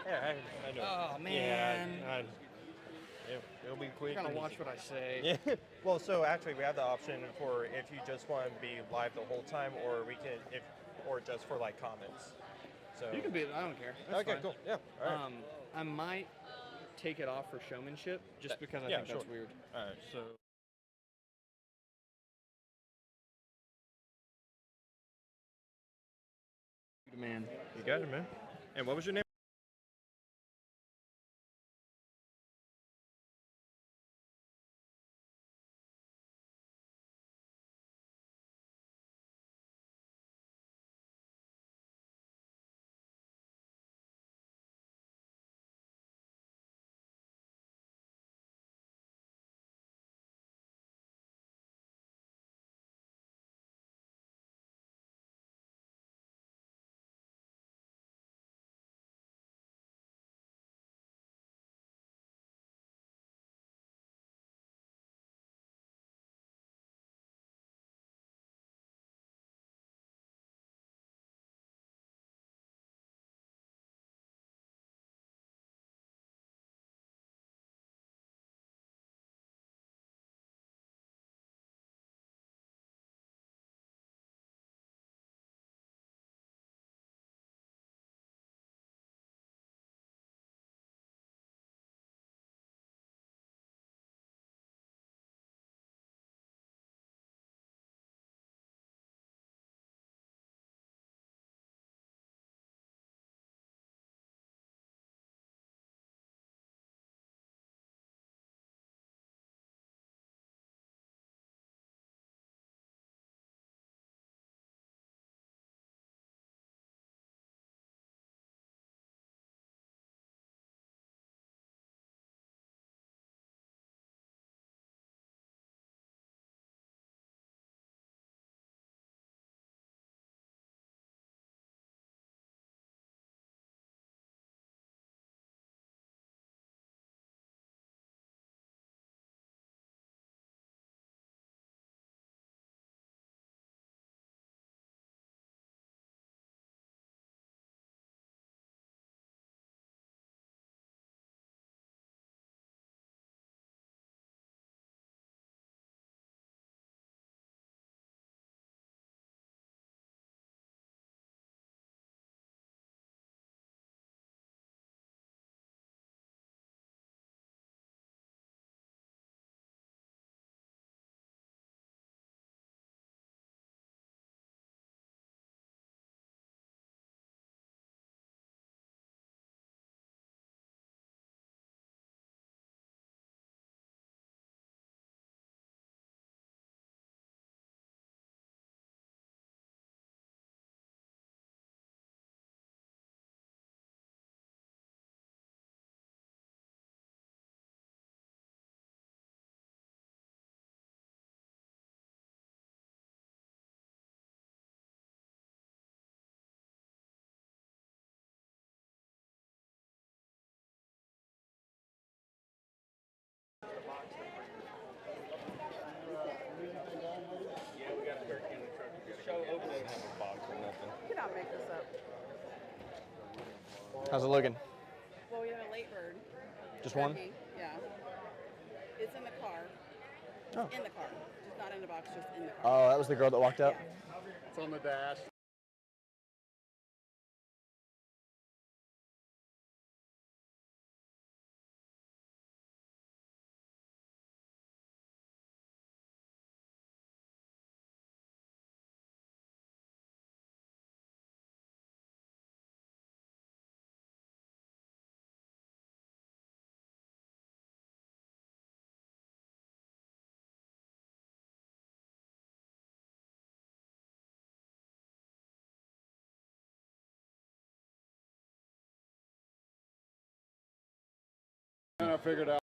Yeah, I know. Oh, Yeah, man. it'll be quick. I gotta and watch easy. what I say. Yeah. Well, so actually, we have the option for if you just want to be live the whole time, or we can or just for like comments. So. You can be. I don't care. That's Okay, fine. cool. Yeah. All right. I might take it off for showmanship just because I think sure. that's weird. All right. So. Man. You got it, man. And what was your name? You cannot make this up. How's it looking? Well, we have a late bird. Just one? Turkey, yeah. It's in the car. Oh. In the car. Just not in the box, just in the car. Oh, that was the girl that walked up? Yeah. It's on the dash. And I figured out.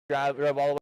Drive all the way.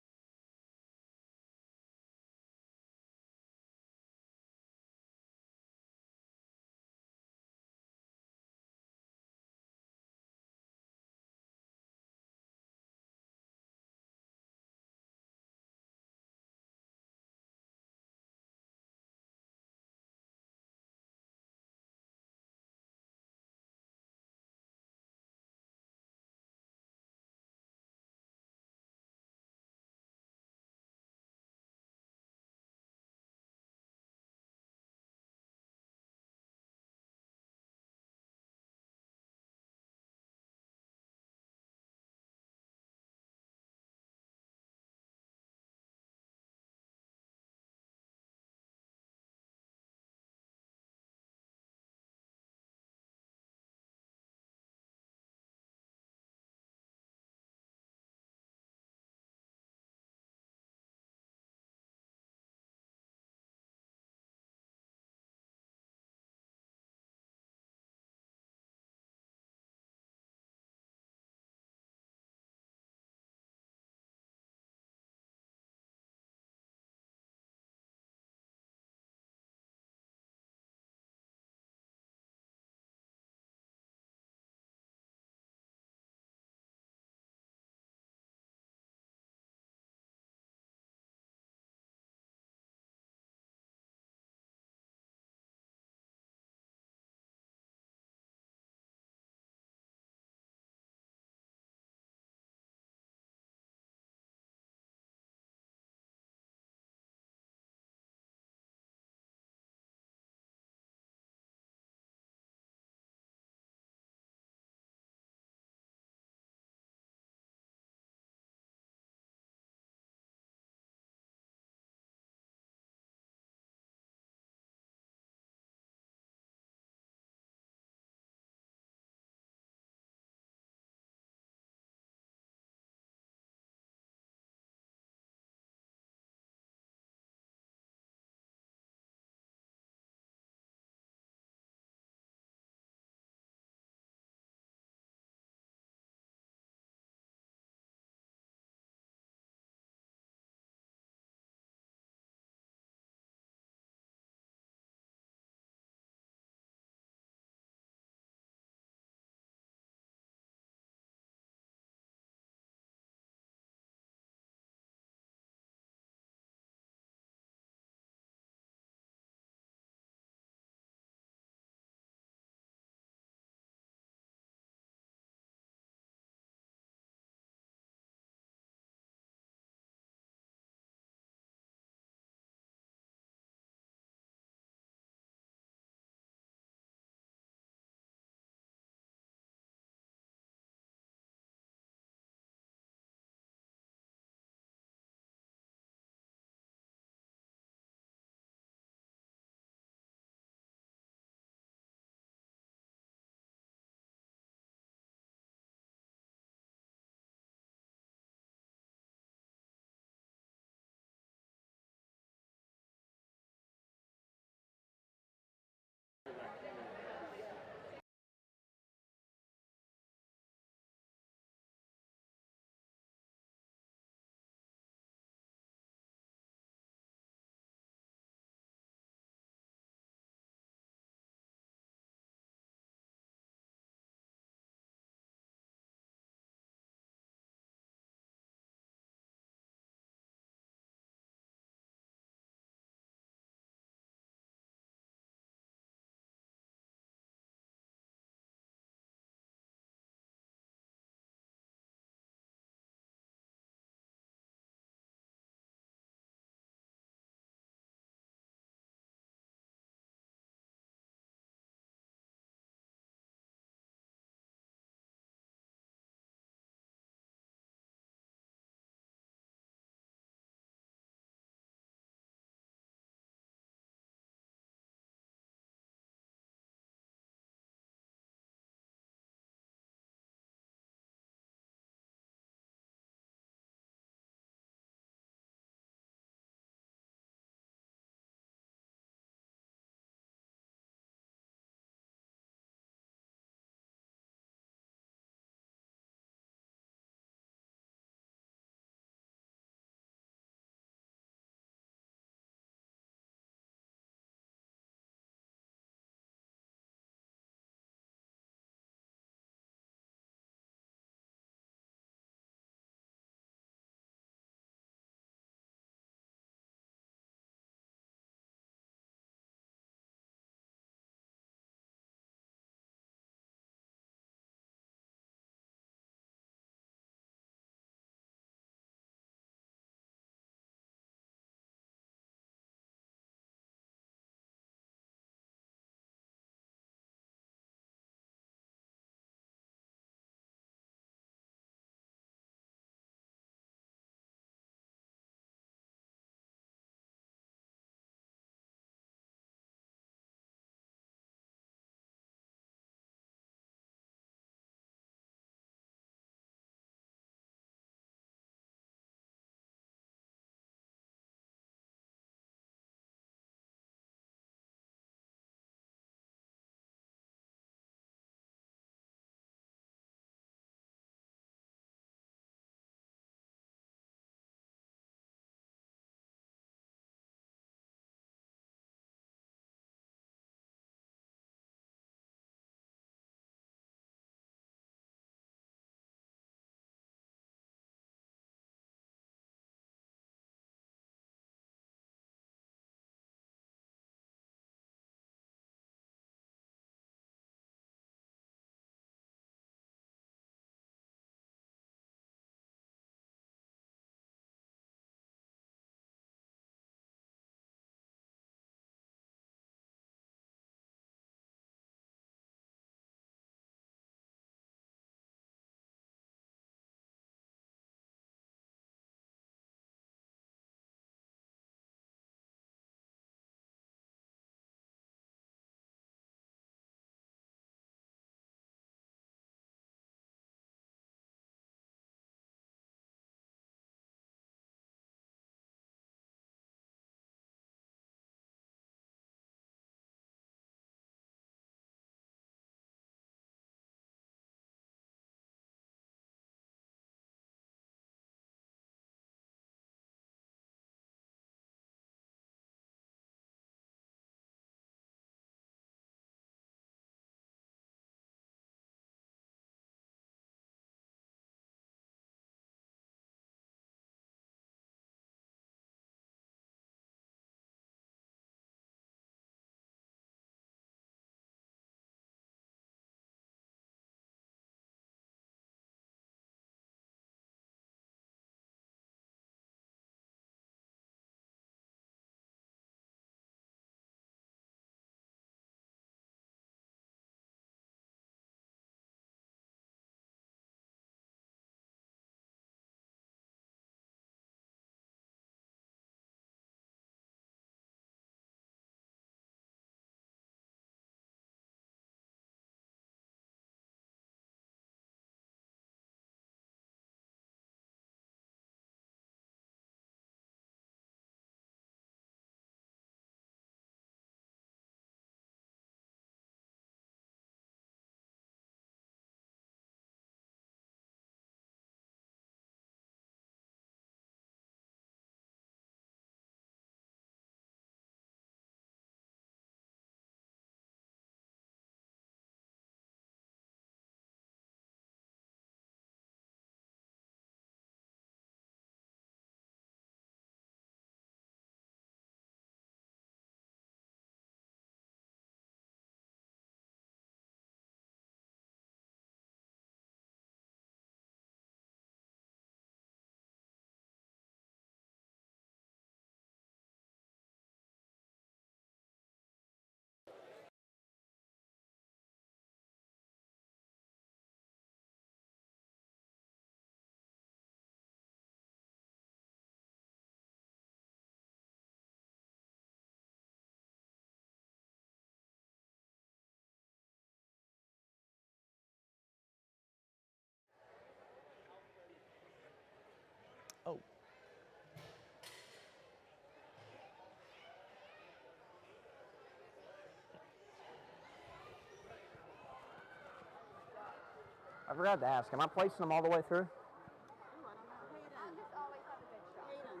I forgot to ask. Am I placing them all the way through? Ooh, I don't know. Hayden. Just always have a good shot. Hayden.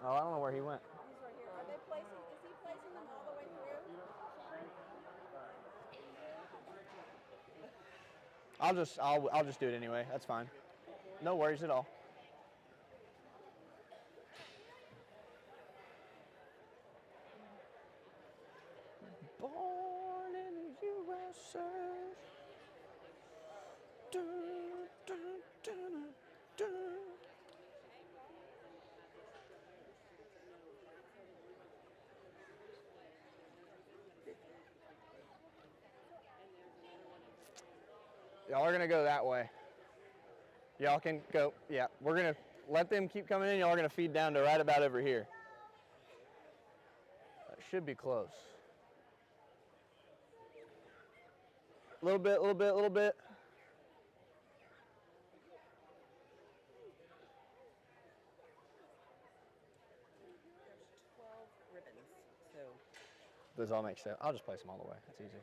Oh, I don't know where he went. He's right here. Are they placing? Is he placing them all the way through? I'll just do it anyway. That's fine. No worries at all. Born in the USA. Dun, dun, dun, dun. Y'all are gonna go that way. Y'all can go, yeah, we're gonna let them keep coming in. Y'all are gonna feed down to right about over here. That should be close. A little bit, a little bit, a little bit. There's 12 ribbons. So Those all make sense. I'll just place them all the way. That's easy.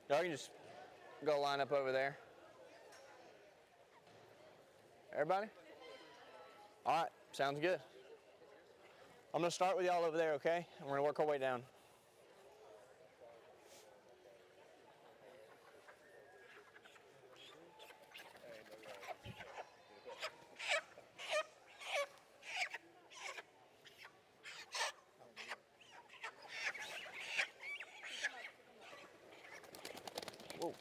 Y'all can just go line up over there. Everybody? All right, sounds good. I'm gonna start with y'all over there, okay? And we're gonna work our way down. Whoa.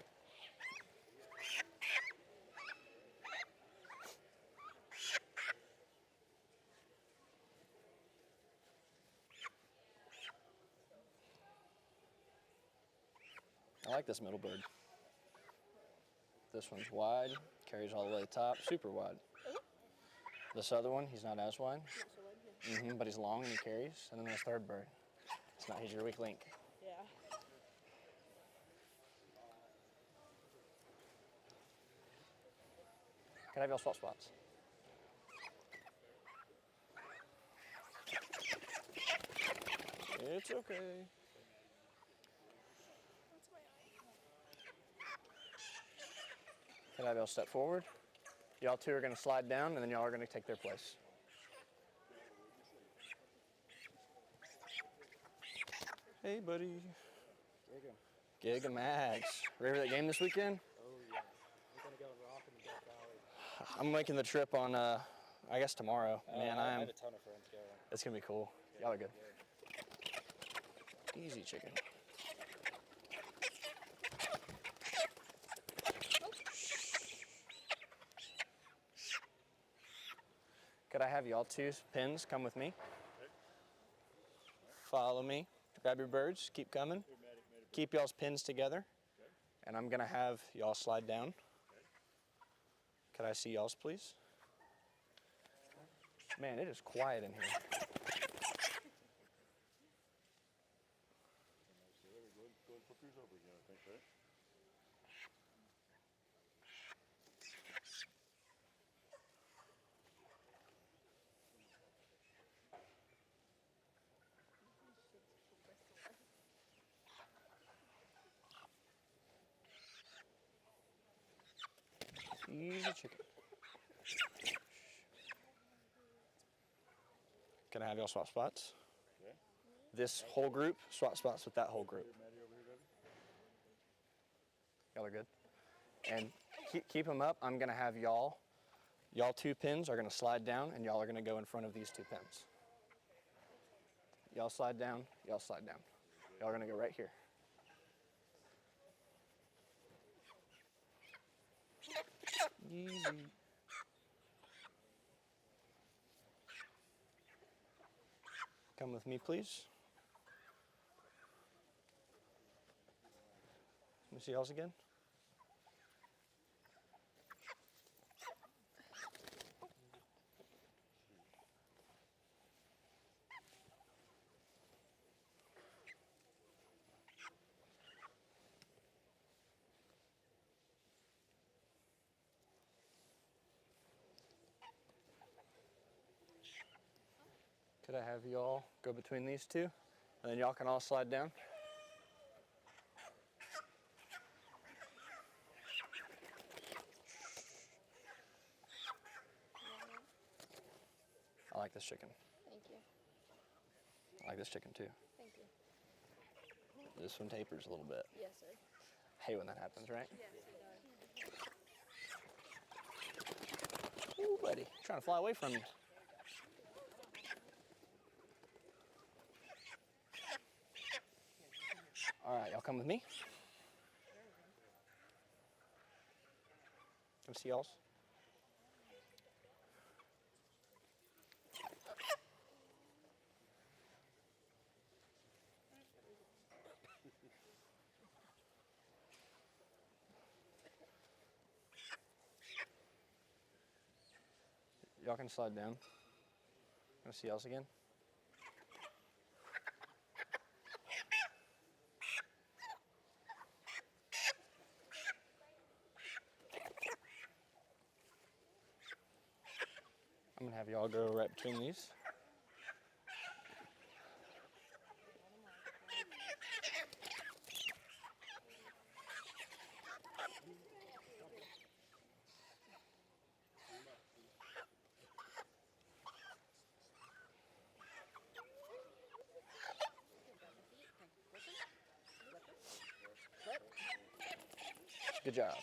I like this middle bird. This one's wide, carries all the way to the top, super wide. This other one, he's not as wide. But he's long and he carries. And then this third bird. It's not, he's your weak link. yeah. Can I have y'all swap spots? It's okay. Can I have y'all step forward? Y'all two are gonna slide down and then y'all are gonna take their place. Hey, buddy. Giga Mags. Ready for that game this weekend? Oh, yeah. We're going to go rock in the Death Valley. I'm making the trip on, I guess tomorrow. Man, I have a ton of friends going. It's gonna be cool. Y'all are good. Easy chicken. Could I have y'all two pins come with me? Follow me. Grab your birds. Keep coming. Keep y'all's pins together. And I'm gonna have y'all slide down. Could I see y'all's, please? Man, it is quiet in here. Easy chicken. Can I have y'all swap spots? Okay. This whole group, swap spots with that whole group. Y'all are good. And keep them up. I'm gonna have y'all two pins are gonna slide down and y'all are gonna go in front of these two pins. Y'all slide down, y'all slide down. Y'all are gonna go right here. Easy. Come with me, please. Let me see y'all's again. Could I have y'all go between these two? And then y'all can all slide down. I like this chicken. Thank you. I like this chicken too. Thank you. This one tapers a little bit. Yes, sir. I hate when that happens, right? Yes, it does. Ooh, buddy, trying to fly away from you. All right, y'all come with me. Come see y'all's. Y'all can slide down. Wanna see y'all's again? I'm gonna have y'all go right between these. Good job.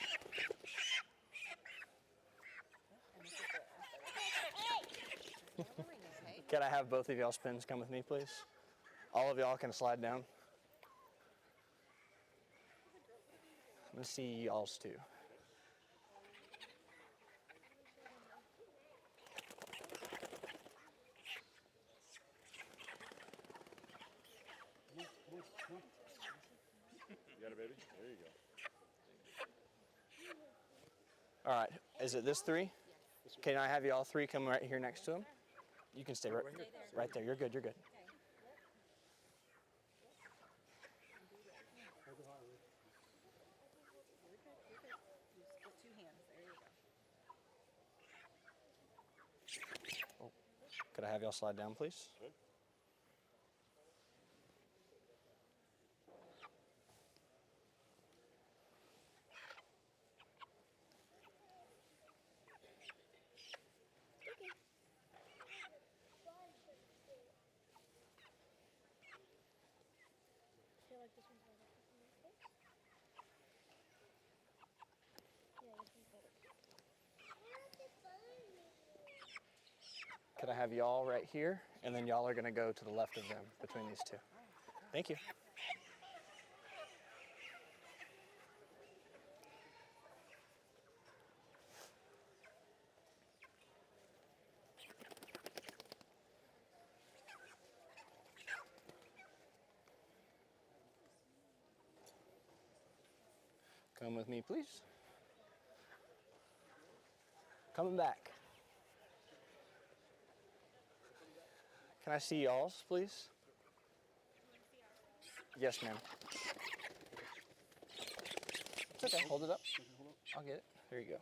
Can I have both of y'all spins come with me, please? All of y'all can slide down. I'm gonna see y'all's too. You got it, baby? There you go. All right, is it this three? Can I have y'all three come right here next to him? You can stay right there. You're good, you're good. Two hands. There you go. Oh, could I have y'all slide down, please? Good. Could I have y'all right here? And then y'all are gonna go to the left of them between these two. Thank you. Come with me, please. Coming back. Can I see y'all's, please? Yes, ma'am. It's okay, hold it up. I'll get it. There you go.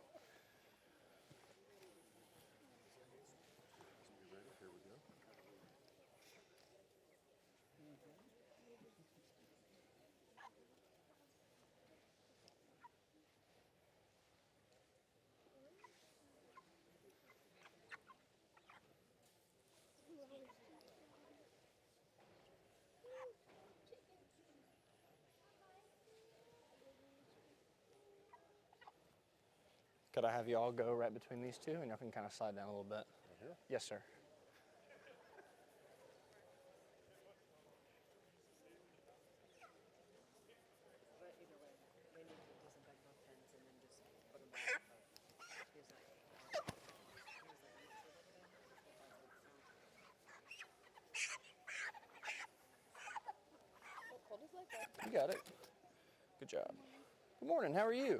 Could I have y'all go right between these two and y'all can kind of slide down a little bit? Right here? Yes, sir. But either way, they need to disinfect both pens and then just put them back. Here's that. What cold is like that? You got it. Good job. Good morning. How are you?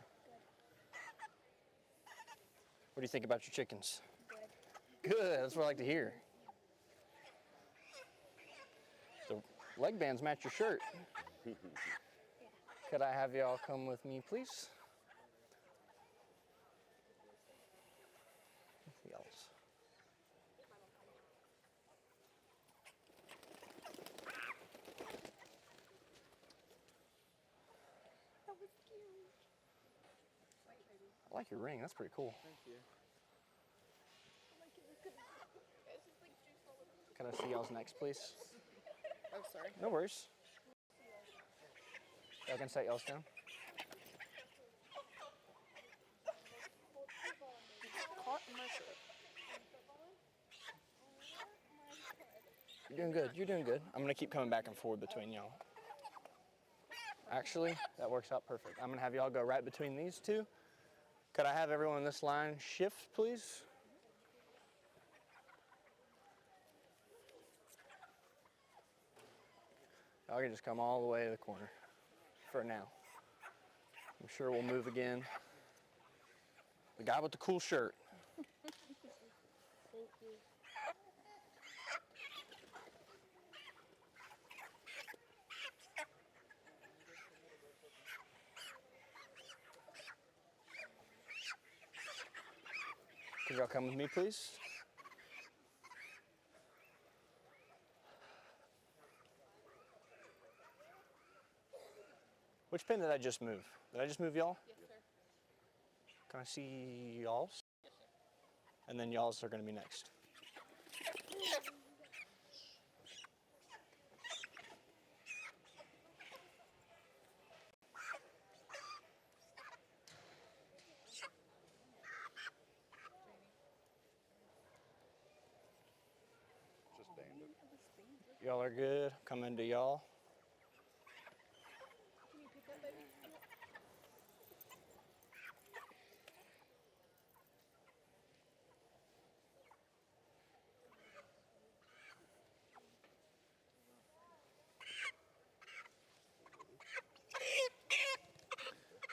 What do you think about your chickens? Good. Good. That's what I like to hear. The leg bands match your shirt. Could I have y'all come with me, please? Y'all's. was cute. I like your ring. That's pretty cool. Thank you. I like it. Look at it. It's just like juice all over it. Can I see y'all's next, please? Oh, sorry. No worries. Y'all can set y'all's down. Caught in my shirt. You're doing good. You're doing good. I'm going to keep coming back and forth between y'all. Actually, that works out perfect. I'm going to have y'all go right between these two. Could I have everyone in this line shift, please? Y'all can just come all the way to the corner for now. I'm sure we'll move again. The guy with the cool shirt. Thank you. Could y'all come with me, please? Which pin did I just move? Did I just move y'all? Yes, sir. Can I see y'all's? Yes, sir. And then y'all's are going to be next. Just banded. Y'all are good. Come into y'all. Can you pick up, baby?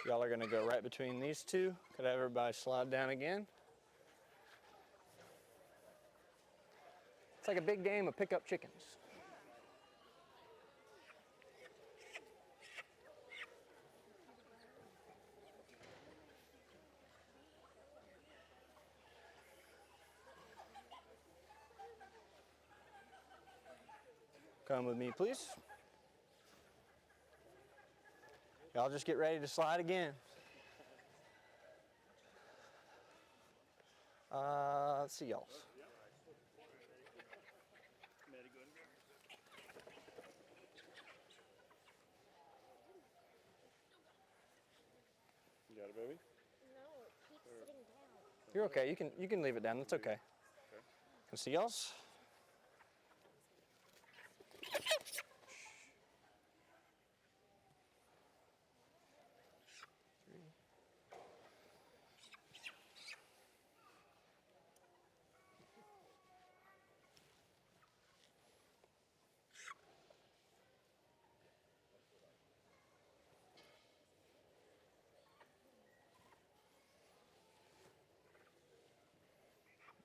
Y'all are going to go right between these two. Could I have everybody slide down again? It's like a big game of pick-up chickens. Come with me, please. Y'all just get ready to slide again. Let's see y'all. You got it, baby? No, it keeps sitting down. You're okay. You can leave it down. That's okay. Can see y'all's?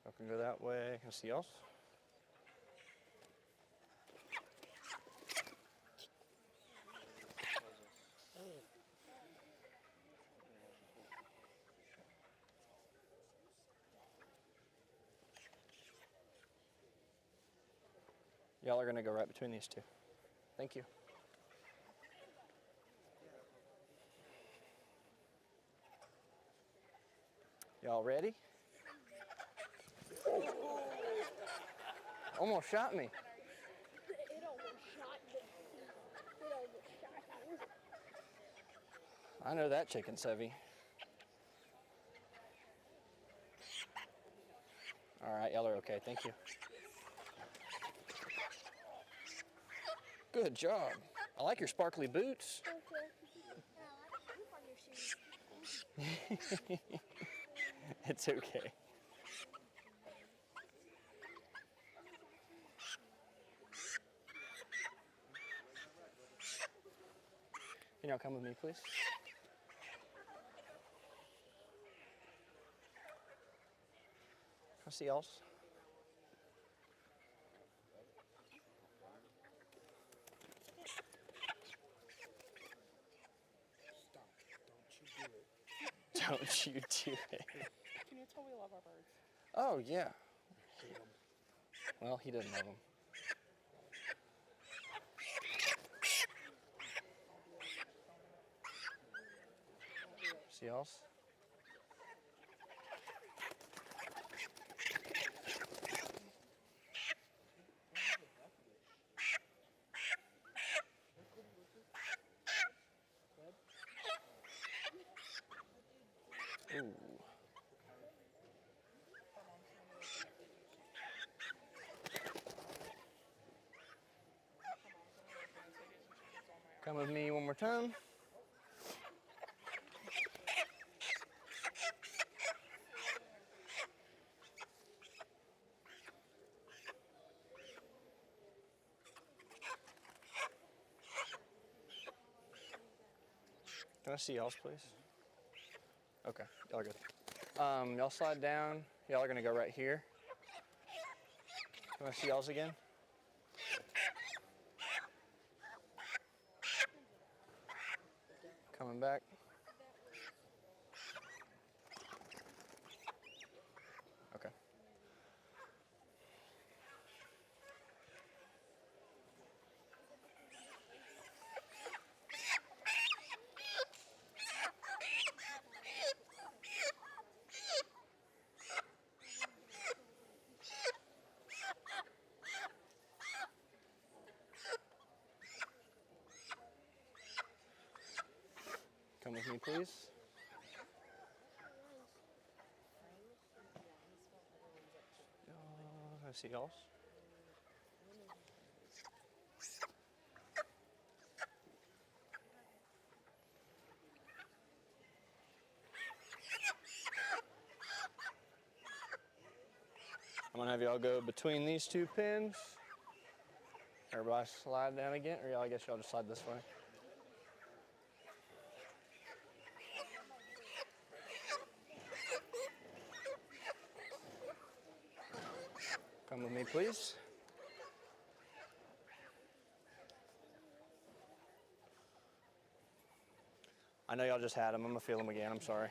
I can go that way. Can see y'all's? Y'all are gonna go right between these two. Thank you. Y'all ready? Almost shot me. It almost shot me. It almost shot you. I know that chicken, Sevy. All right, y'all are okay. Thank you. Good job. I like your sparkly boots. Okay. I like the poop on your shoes. It's okay. Can y'all come with me, please? I'll see y'all's. Don't you do it. Can you tell we love our birds? Oh, yeah. Well, he doesn't love them. see y'all's. Ooh. Come with me one more time. Can I see y'all's, please? Okay, y'all are good. Y'all slide down. Y'all are gonna go right here. Can I see y'all's again? Coming back. Okay. Come with me, please. I see y'all's. I'm gonna have y'all go between these two pins. Everybody slide down again, or y'all, I guess y'all just slide this way. Come with me, please. I know y'all just had them. I'm gonna feel them again. I'm sorry.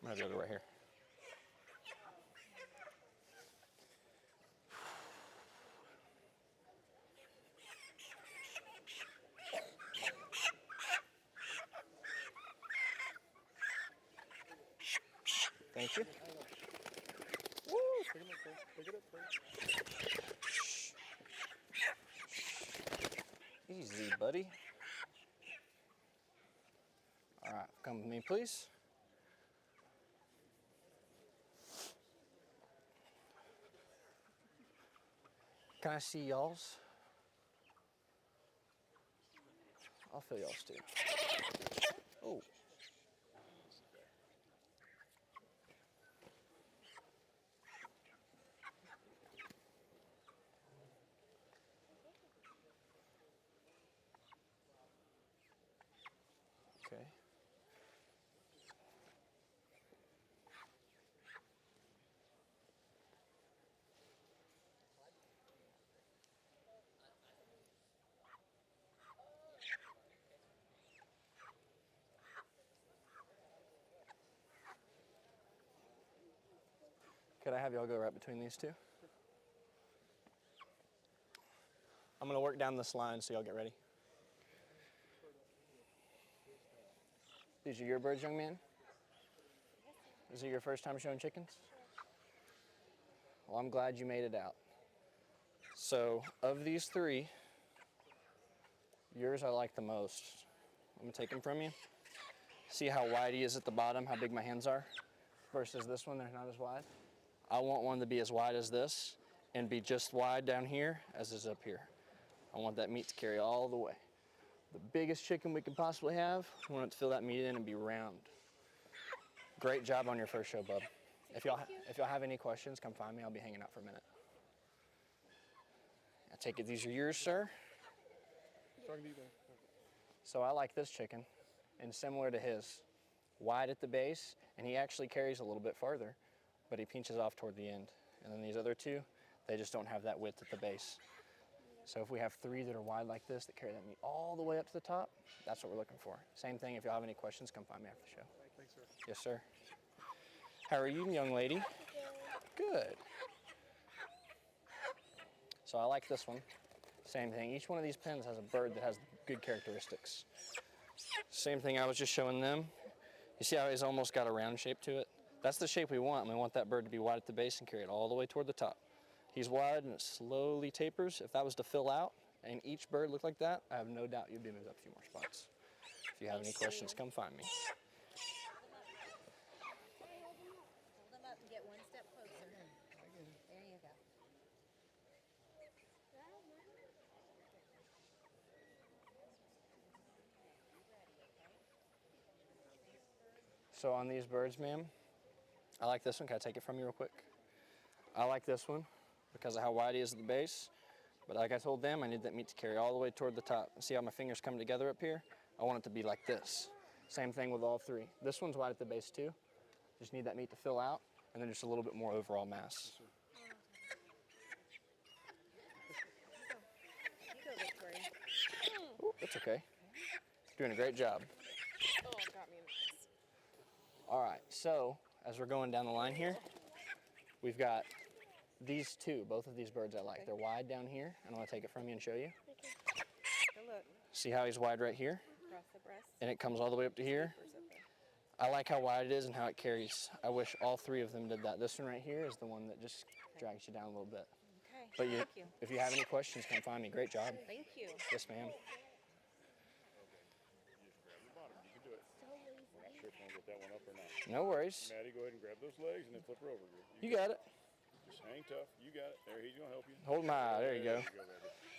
I'm gonna go right here. Thank you. Woo! Pick it up, please. Pick it up, please. Easy, buddy. All right, come with me, please. Can I see y'all's? I'll feel y'all's too. Oh. Okay. Could I have y'all go right between these two? I'm gonna work down this line so y'all get ready. These are your birds, young man? Is it your first time showing chickens? Well, I'm glad you made it out. So, of these three, yours I like the most. I'm gonna take them from you. See how wide he is at the bottom, how big my hands are? Versus this one, they're not as wide. I want one to be as wide as this and be just wide down here as is up here. I want that meat to carry all the way. The biggest chicken we can possibly have, we want it to fill that meat in and be round. Great job on your first show, bub. If y'all have any questions, come find me. I'll be hanging out for a minute. I take it these are yours, sir? So I like this chicken, and similar to his, wide at the base, and he actually carries a little bit farther, but he pinches off toward the end. And then these other two, they just don't have that width at the base. So if we have 3 that are wide like this that carry that meat all the way up to the top, that's what we're looking for. Same thing, if y'all have any questions, come find me after the show. Thanks, sir. Yes, sir. How are you, young lady? Good. So I like this one. Same thing. Each one of these pens has a bird that has good characteristics. Same thing I was just showing them. You see how he's almost got a round shape to it? That's the shape we want. We want that bird to be wide at the base and carry it all the way toward the top. He's wide and it slowly tapers. If that was to fill out and each bird looked like that, I have no doubt you'd be moved up a few more spots. If you have any questions, come find me. Hold them up and get one step closer. There you go. So on these birds, ma'am, I like this one. Can I take it from you real quick? I like this one because of how wide he is at the base. But like I told them, I need that meat to carry all the way toward the top. See how my fingers come together up here? I want it to be like this. Same thing with all 3. This one's wide at the base too. Just need that meat to fill out and then just a little bit more overall mass. You go, Victoria. Ooh, that's okay. Doing a great job. Oh, got me in the face. All right, so as we're going down the line here, we've got these 2, both of these birds I like. They're wide down here, and I want to take it from you and show you. Take a look. See how he's wide right here? Across the breast. And it comes all the way up to here. Papers up there. I like how wide it is and how it carries. I wish all 3 of them did that. This one right here is the one that just drags you down a little bit. Okay. But Thank you. if you have any questions, come find me. Great job. Thank you. Yes, ma'am. Sure if I get that one up or not. No worries. Maddie, go ahead and grab those legs and then flip her over. You got it. Just hang tough. You got it. There, he's gonna help you. Hold my eye. There you go. baby.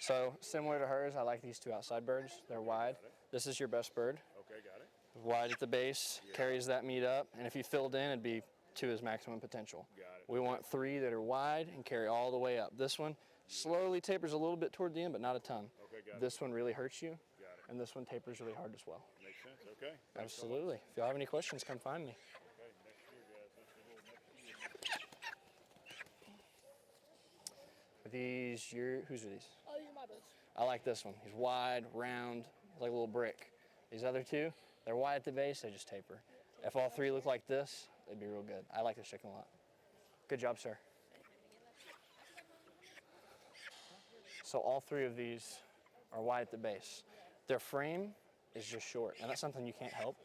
So similar to hers, I like these 2 outside birds. They're wide. This is your best bird. Okay, got it. Wide at the base, carries that meat up, and if he filled in, it'd be to his maximum potential. Got it. We want 3 that are wide and carry all the way up. This one slowly tapers a little bit toward the end, but not a ton. Okay, got it. This one really hurts you, Got it. and this one tapers really hard as well. Makes sense. Okay. Thanks so much. Absolutely. If y'all have any questions, come find me. Okay, next year, guys. That's the little next year. Are these whose are these? Oh, you're my birds. I like this one. He's wide, round, he's like a little brick. These other 2, they're wide at the base, they just taper. If all 3 look like this, they'd be real good. I like this chicken a lot. Good job, sir. So all 3 of these are wide at the base. Their frame is just short, and that's something you can't help.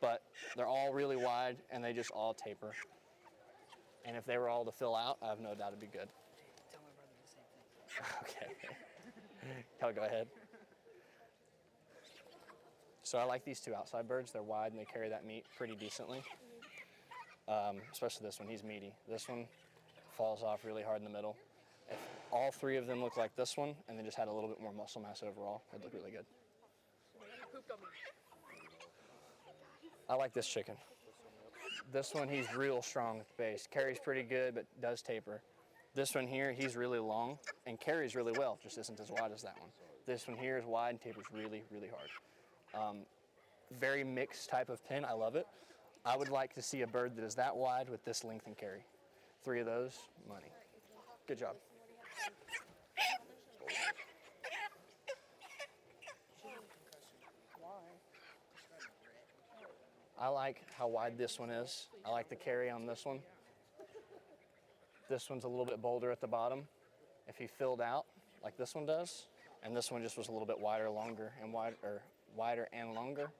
But they're all really wide, and they just all taper. And if they were all to fill out, I have no doubt it'd be good. Tell my brother the same thing. Okay. Y'all go ahead. So I like these 2 outside birds. They're wide and they carry that meat pretty decently. Especially this one, he's meaty. This one falls off really hard in the middle. If all 3 of them look like this one and they just had a little bit more muscle mass overall, it'd look really good. Pooped on me. I like this chicken. This one, he's real strong at the base. Carries pretty good, but does taper. This one here, he's really long and carries really well, just isn't as wide as that one. This one here is wide and tapers really, really hard. Very mixed type of pin, I love it. I would like to see a bird that is that wide with this length and carry. 3 of those, money. Good job. I like how wide this one is. I like the carry on this one. This one's a little bit bolder at the bottom. If he filled out like this one does, and this one just was a little bit wider and longer,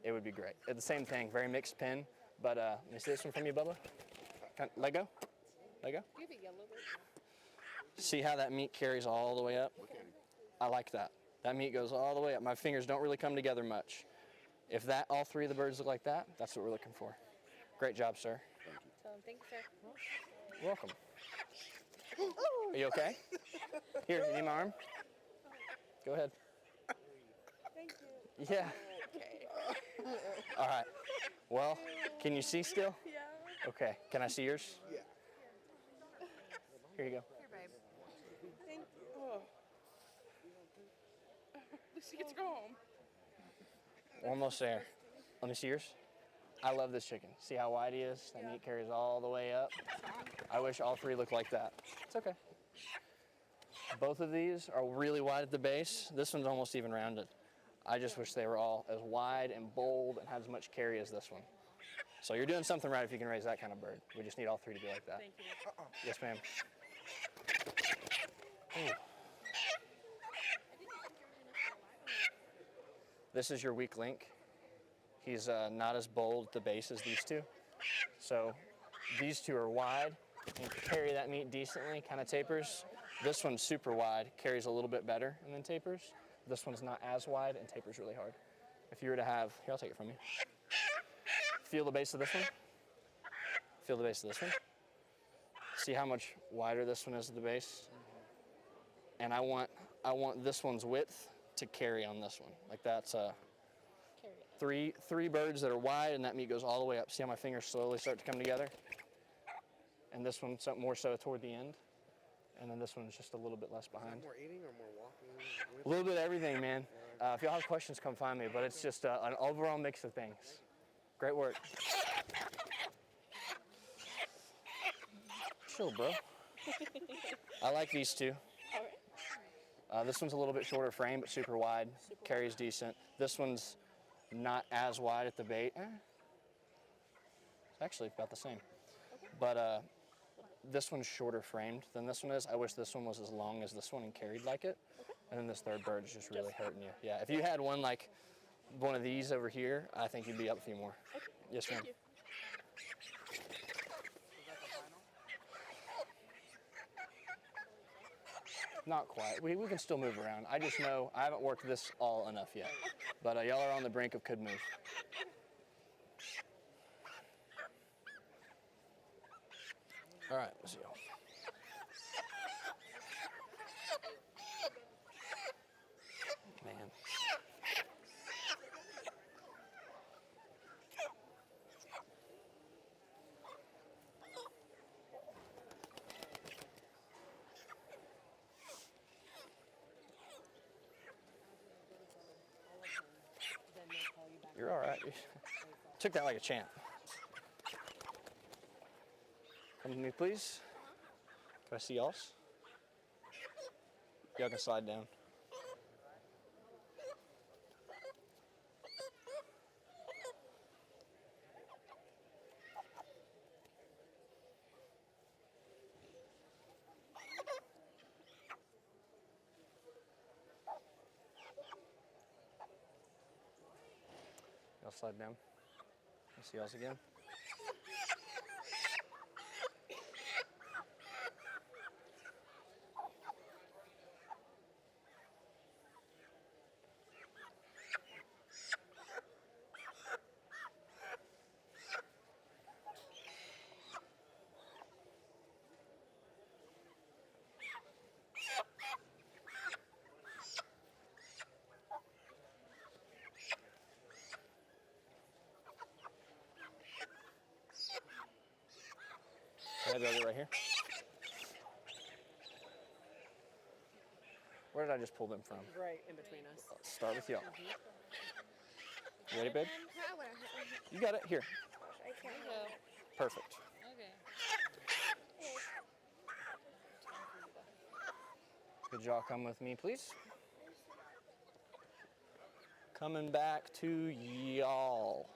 it would be great. It's the same thing, very mixed pin. But let me see this one from you, Bubba. Let go. Let go. You have a yellow bird? See how that meat carries all the way up? I like that. That meat goes all the way up. My fingers don't really come together much. If all 3 of the birds look like that, that's what we're looking for. Great job, sir. Tell him thank you, sir. You're welcome. Are you okay? Here, you need my arm? Go ahead. Thank you. Yeah. All right. Well, can you see still? Yeah. Okay. Can I see yours? Yeah. Here you go. Here, babe. Thank you. She gets to go home. Almost there. Let me see yours. I love this chicken. See how wide he is? That meat carries all the way up. I wish all three looked like that. It's okay. Both of these are really wide at the base. This one's almost even rounded. I just wish they were all as wide and bold and had as much carry as this one. So you're doing something right if you can raise that kind of bird. We just need all three to be like that. Thank you. Yes, ma'am. Ooh. This is your weak link. He's not as bold at the base as these two. So these two are wide and carry that meat decently, kind of tapers. This one's super wide, carries a little bit better and then tapers. This one's not as wide and tapers really hard. If you were to have, here, I'll take it from you. Feel the base of this one. Feel the base of this one. See how much wider this one is at the base? And I want this one's width to carry on this one. Like that's three birds that are wide and that meat goes all the way up. See how my fingers slowly start to come together? And this one more so toward the end. And then this one's just a little bit less behind. More eating or more walking? A little bit of everything, man. If y'all have questions, come find me. But it's just an overall mix of things. Great work. Chill, bro. I like these two. This one's a little bit shorter frame, but super wide. Carries decent. This one's not as wide at the bait. It's actually about the same. But this one's shorter framed than this one is. I wish this one was as long as this one and carried like it. And then this third bird is just really hurting you. Yeah, if you had one like one of these over here, I think you'd be up a few more. Okay. Yes, ma'am. Thank you. Not quite. We can still move around. I just know I haven't worked this all enough yet. But y'all are on the brink of could move. All right, let's see y'all. Man. You're all right. Took that like a champ. Come with me, please. Can I see y'all's? Y'all can slide down. Y'all slide down. Can I see y'all's again? Can I go right here? Where did I just pull them from? Right in between us. Let's start with y'all. You ready, babe? How would You got it. Here. I can't. Perfect. Okay. Could y'all come with me, please? Coming back to y'all.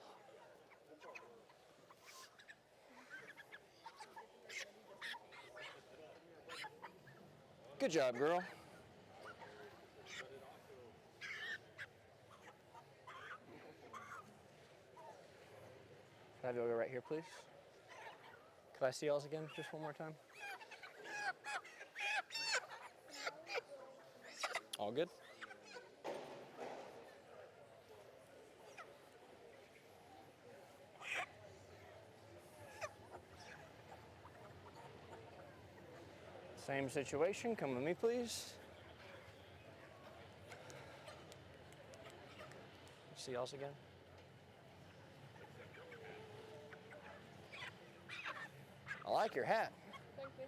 Good job, girl. Can I have you go right here, please? Could I see y'all's again just one more time? All good? Same situation. Come with me, please. See y'all's again. I like your hat. Thank you.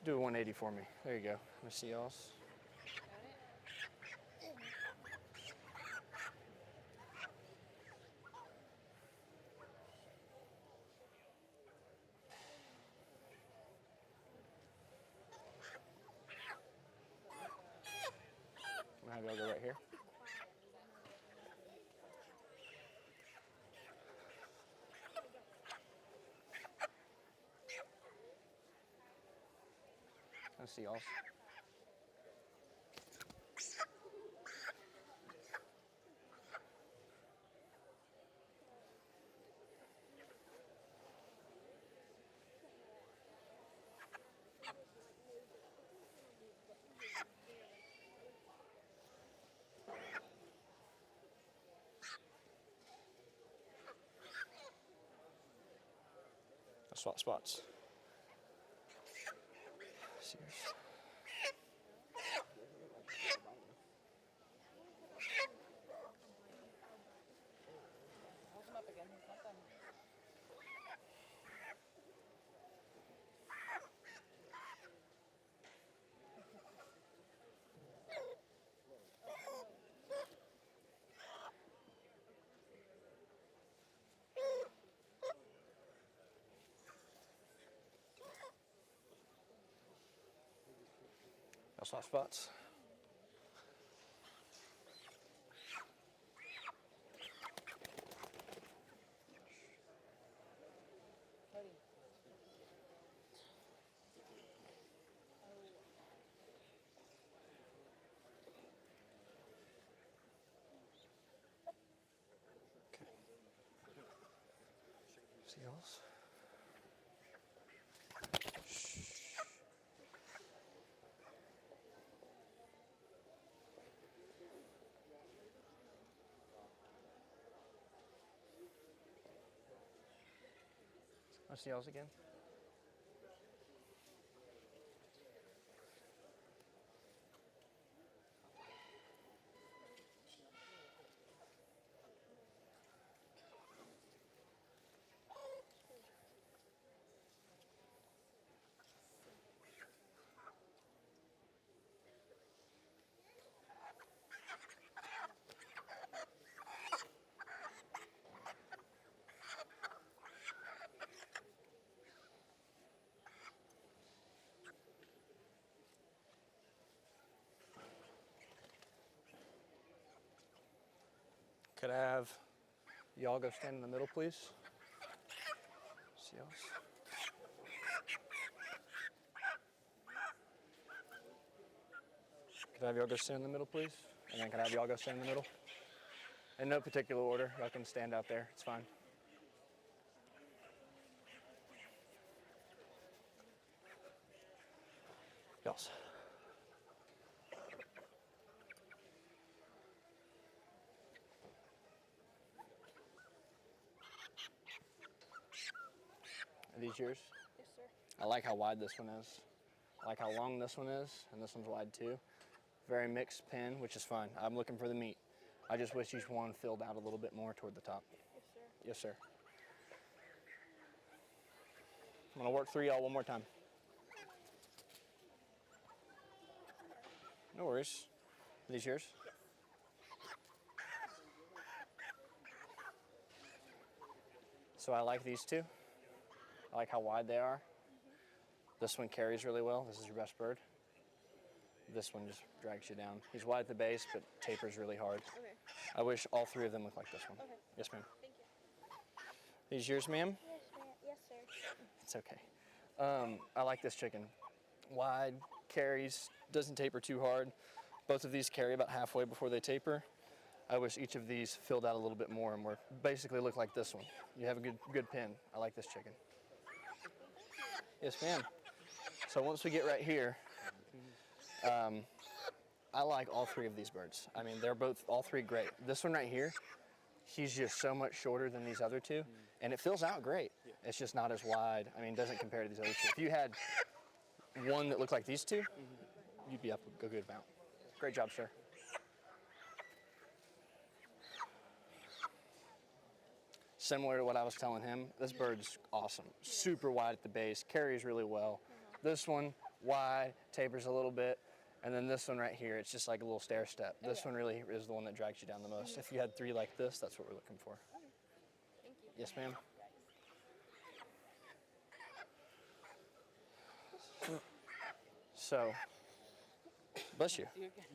Do a 180 for me. There you go. Let me see y'all's. I'm gonna have y'all go right here. Let's see y'all's. Swap spots. Serious. Hold him up again. He's not done. Y'all swap spots. Cody. See y'all's. I'll see y'all's again. Could I have y'all go stand in the middle, please? See y'all's. Could I have y'all go stand in the middle, please? And then could I have y'all go stand in the middle? In no particular order. Y'all can stand out there. It's fine. Y'all's. Are these yours? Yes, sir. I like how wide this one is. I like how long this one is, and this one's wide too. Very mixed pin, which is fine. I'm looking for the meat. I just wish each one filled out a little bit more toward the top. Yes, sir. Yes, sir. I'm gonna work through y'all one more time. No worries. Are these yours? So I like these two. I like how wide they are. This one carries really well. This is your best bird. This one just drags you down. He's wide at the base, but tapers really hard. Okay. I wish all three of them looked like this one. Okay. Yes, ma'am. Thank you. These yours, ma'am? Yes, ma'am. Yes, sir. It's okay. I like this chicken. Wide, carries, doesn't taper too hard. Both of these carry about halfway before they taper. I wish each of these filled out a little bit more and were basically look like this one. You have a good pin. I like this chicken. Yes, ma'am. So once we get right here, I like all three of these birds. I mean, they're all three great. This one right here, he's just so much shorter than these other two, and it fills out great. It's just not as wide. I mean, it doesn't compare to these other two. If you had one that looked like these two, you'd be up a good amount. Great job, sir. Similar to what I was telling him, this bird's awesome. Super wide at the base, carries really well. This one, wide, tapers a little bit. And then this one right here, it's just like a little stair step. This one really is the one that drags you down the most. If you had three like this, that's what we're looking for. Thank you. Yes, ma'am. So, bless you.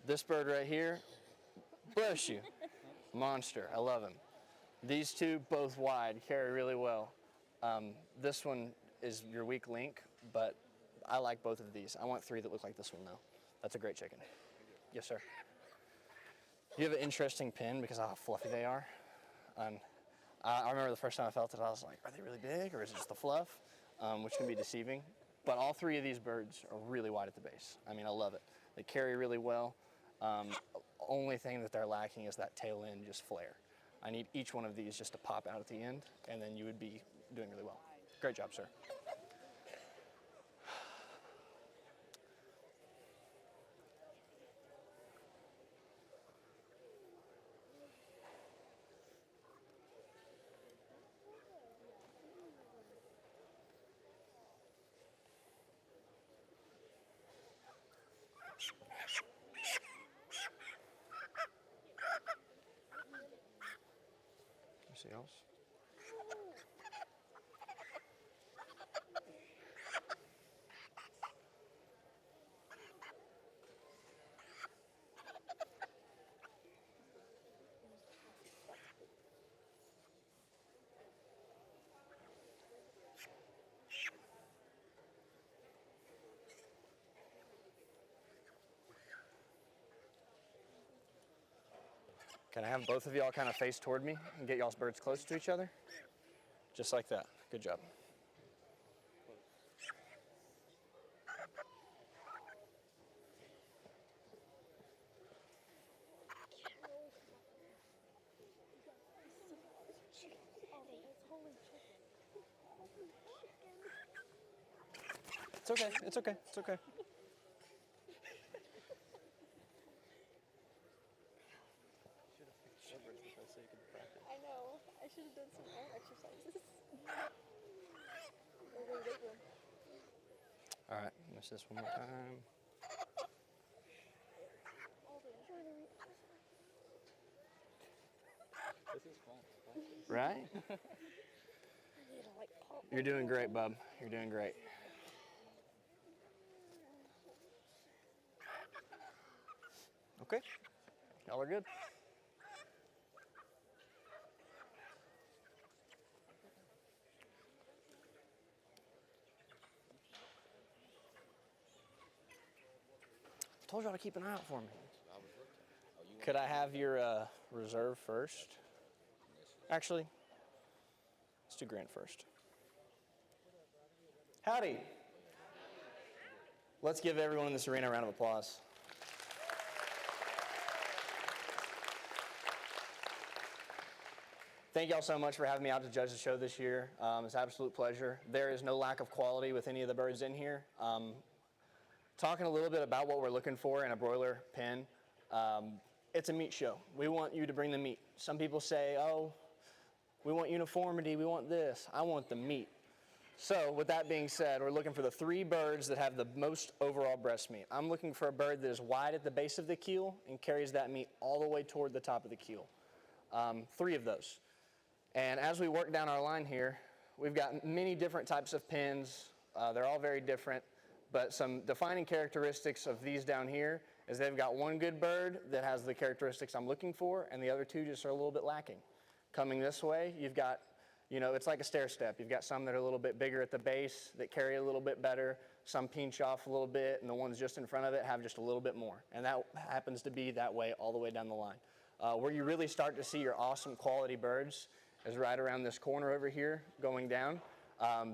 This bird right here, bless you. Monster, I love him. These two, both wide, carry really well. This one is your weak link, but I like both of these. I want three that look like this one though. That's a great chicken. Yes, sir. You have an interesting pin because of how fluffy they are. I remember the first time I felt it, I was like, are they really big or is it just the fluff? Which can be deceiving. But all three of these birds are really wide at the base. I mean, I love it. They carry really well. Only thing that they're lacking is that tail end just flare. I need each one of these just to pop out at the end, and then you would be doing really well. Great job, sir. See else? Can I have both of y'all kind of face toward me and get y'all's birds close to each other? Just like that. Good job. It's okay. It's okay. It's okay. I know. I should have done some arm exercises. Or the weight room. All right. Miss this one more time. This is fun. Right? You're doing great, bub. You're doing great. Okay. Y'all are good. I told y'all to keep an eye out for me. Could I have your reserve first? Actually, let's do Grant first. Howdy. Let's give everyone in this arena a round of applause. Thank y'all so much for having me out to judge the show this year. It's an absolute pleasure. There is no lack of quality with any of the birds in here. Talking a little bit about what we're looking for in a broiler pen, it's a meat show. We want you to bring the meat. Some people say, oh, we want uniformity, we want this. I want the meat. So with that being said, we're looking for the 3 birds that have the most overall breast meat. I'm looking for a bird that is wide at the base of the keel and carries that meat all the way toward the top of the keel. 3 of those. And as we work down our line here, we've got many different types of pins. They're all very different, but some defining characteristics of these down here is they've got one good bird that has the characteristics I'm looking for, and the other 2 just are a little bit lacking. Coming this way, you've got, you know, it's like a stair step. You've got some that are a little bit bigger at the base that carry a little bit better, some pinch off a little bit, and the ones just in front of it have just a little bit more. And that happens to be that way all the way down the line. Where you really start to see your awesome quality birds is right around this corner over here going down.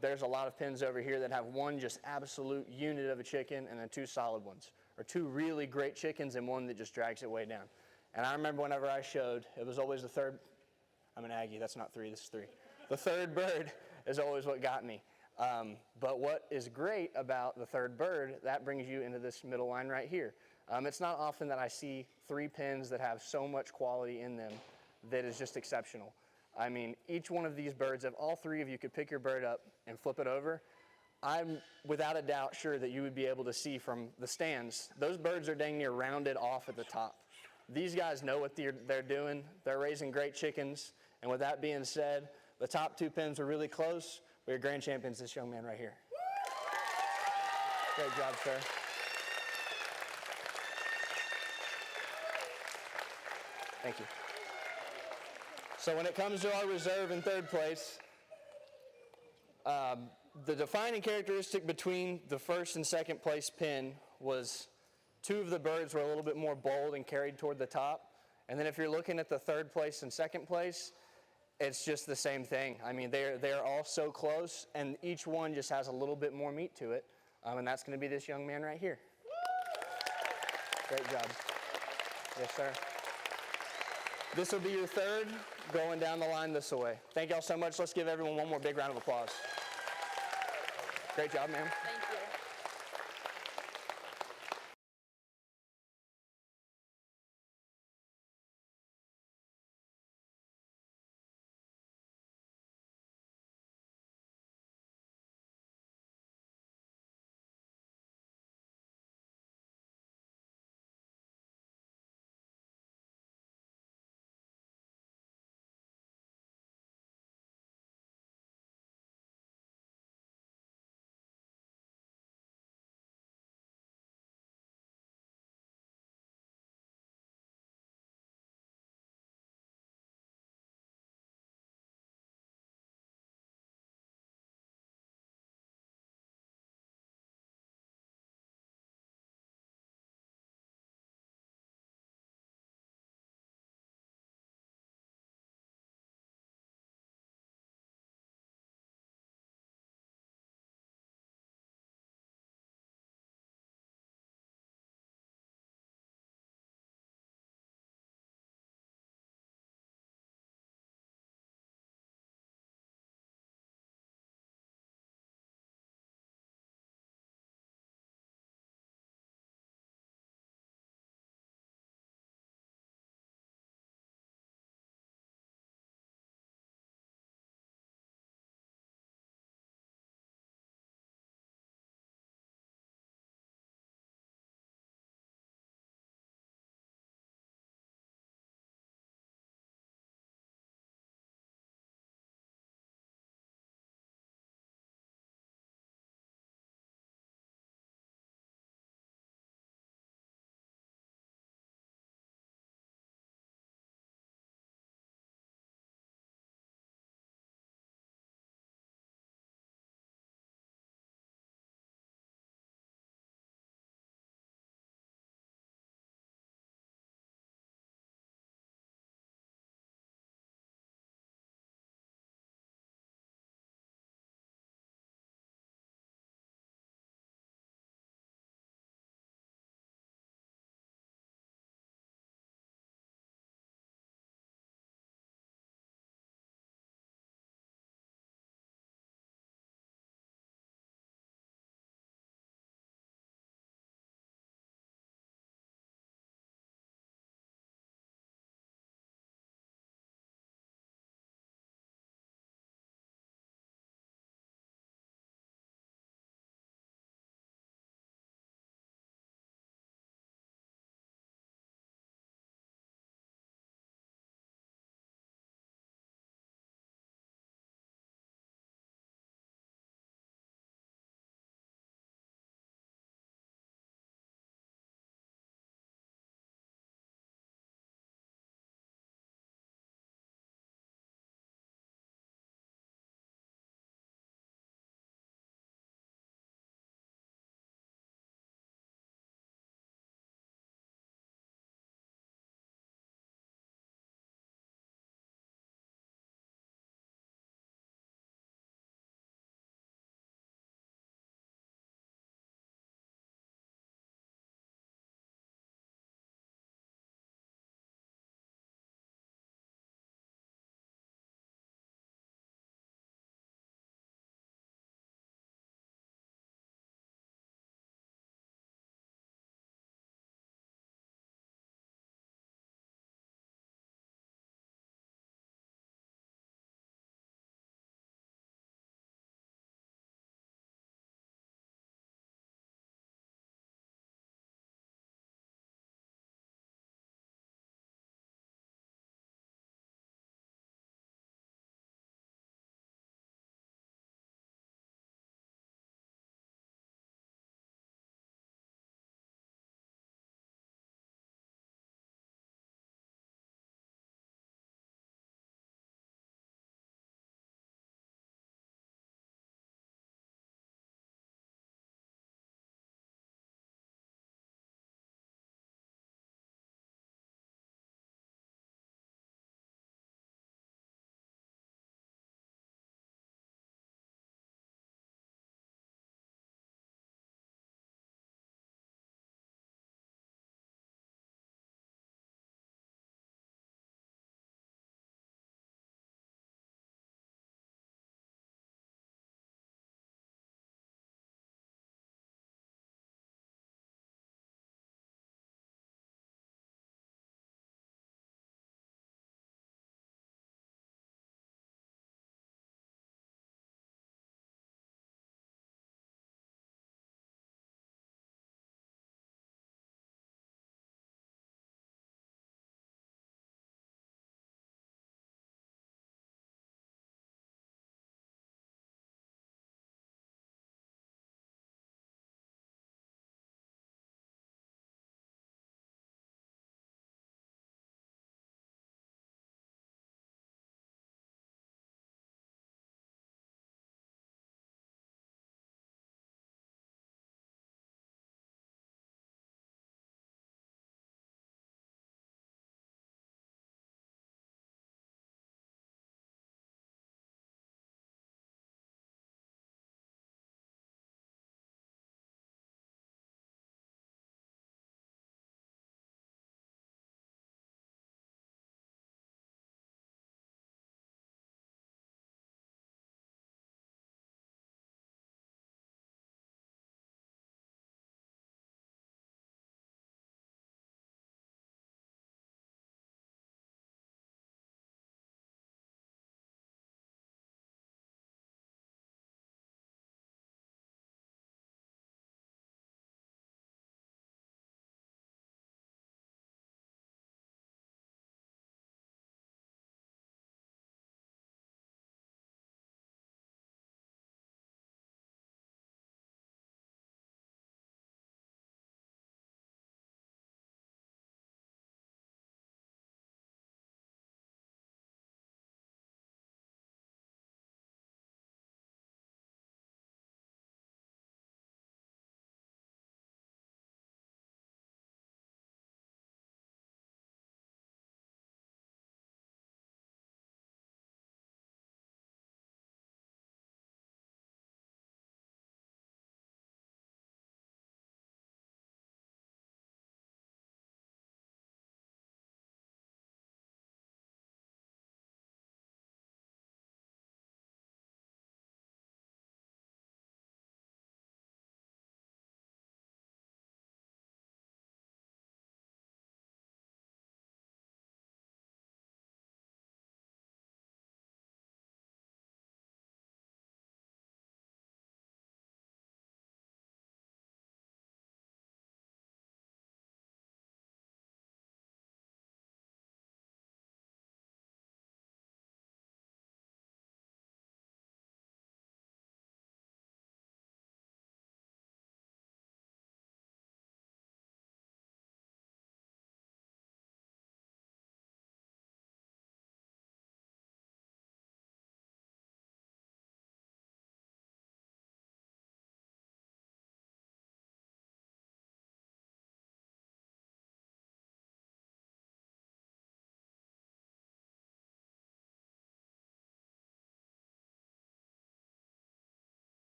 There's a lot of pins over here that have one just absolute unit of a chicken and then 2 solid ones. or 2 really great chickens and one that just drags it way down. And I remember whenever I showed, it was always the third. I'm an Aggie. That's not 3. This is 3. The third bird is always what got me. But what is great about the third bird, that brings you into this middle line right here. It's not often that I see 3 pins that have so much quality in them that is just exceptional. I mean, each one of these birds, if all 3 of you could pick your bird up and flip it over, I'm without a doubt sure that you would be able to see from the stands, those birds are dang near rounded off at the top. These guys know what they're doing. They're raising great chickens. And with that being said, the top 2 pins were really close. We're grand champions, this young man right here. Great job, sir. Thank you. So when it comes to our reserve in third place, the defining characteristic between the first and second place pin was 2 of the birds were a little bit more bold and carried toward the top. And then if you're looking at the third place and second place, it's just the same thing. I mean, they're all so close, and each one just has a little bit more meat to it. And that's going to be this young man right here. Great job. Yes, sir. This will be your third going down the line this way. Thank y'all so much. Let's give everyone one more big round of applause. Great job, ma'am. Thank you.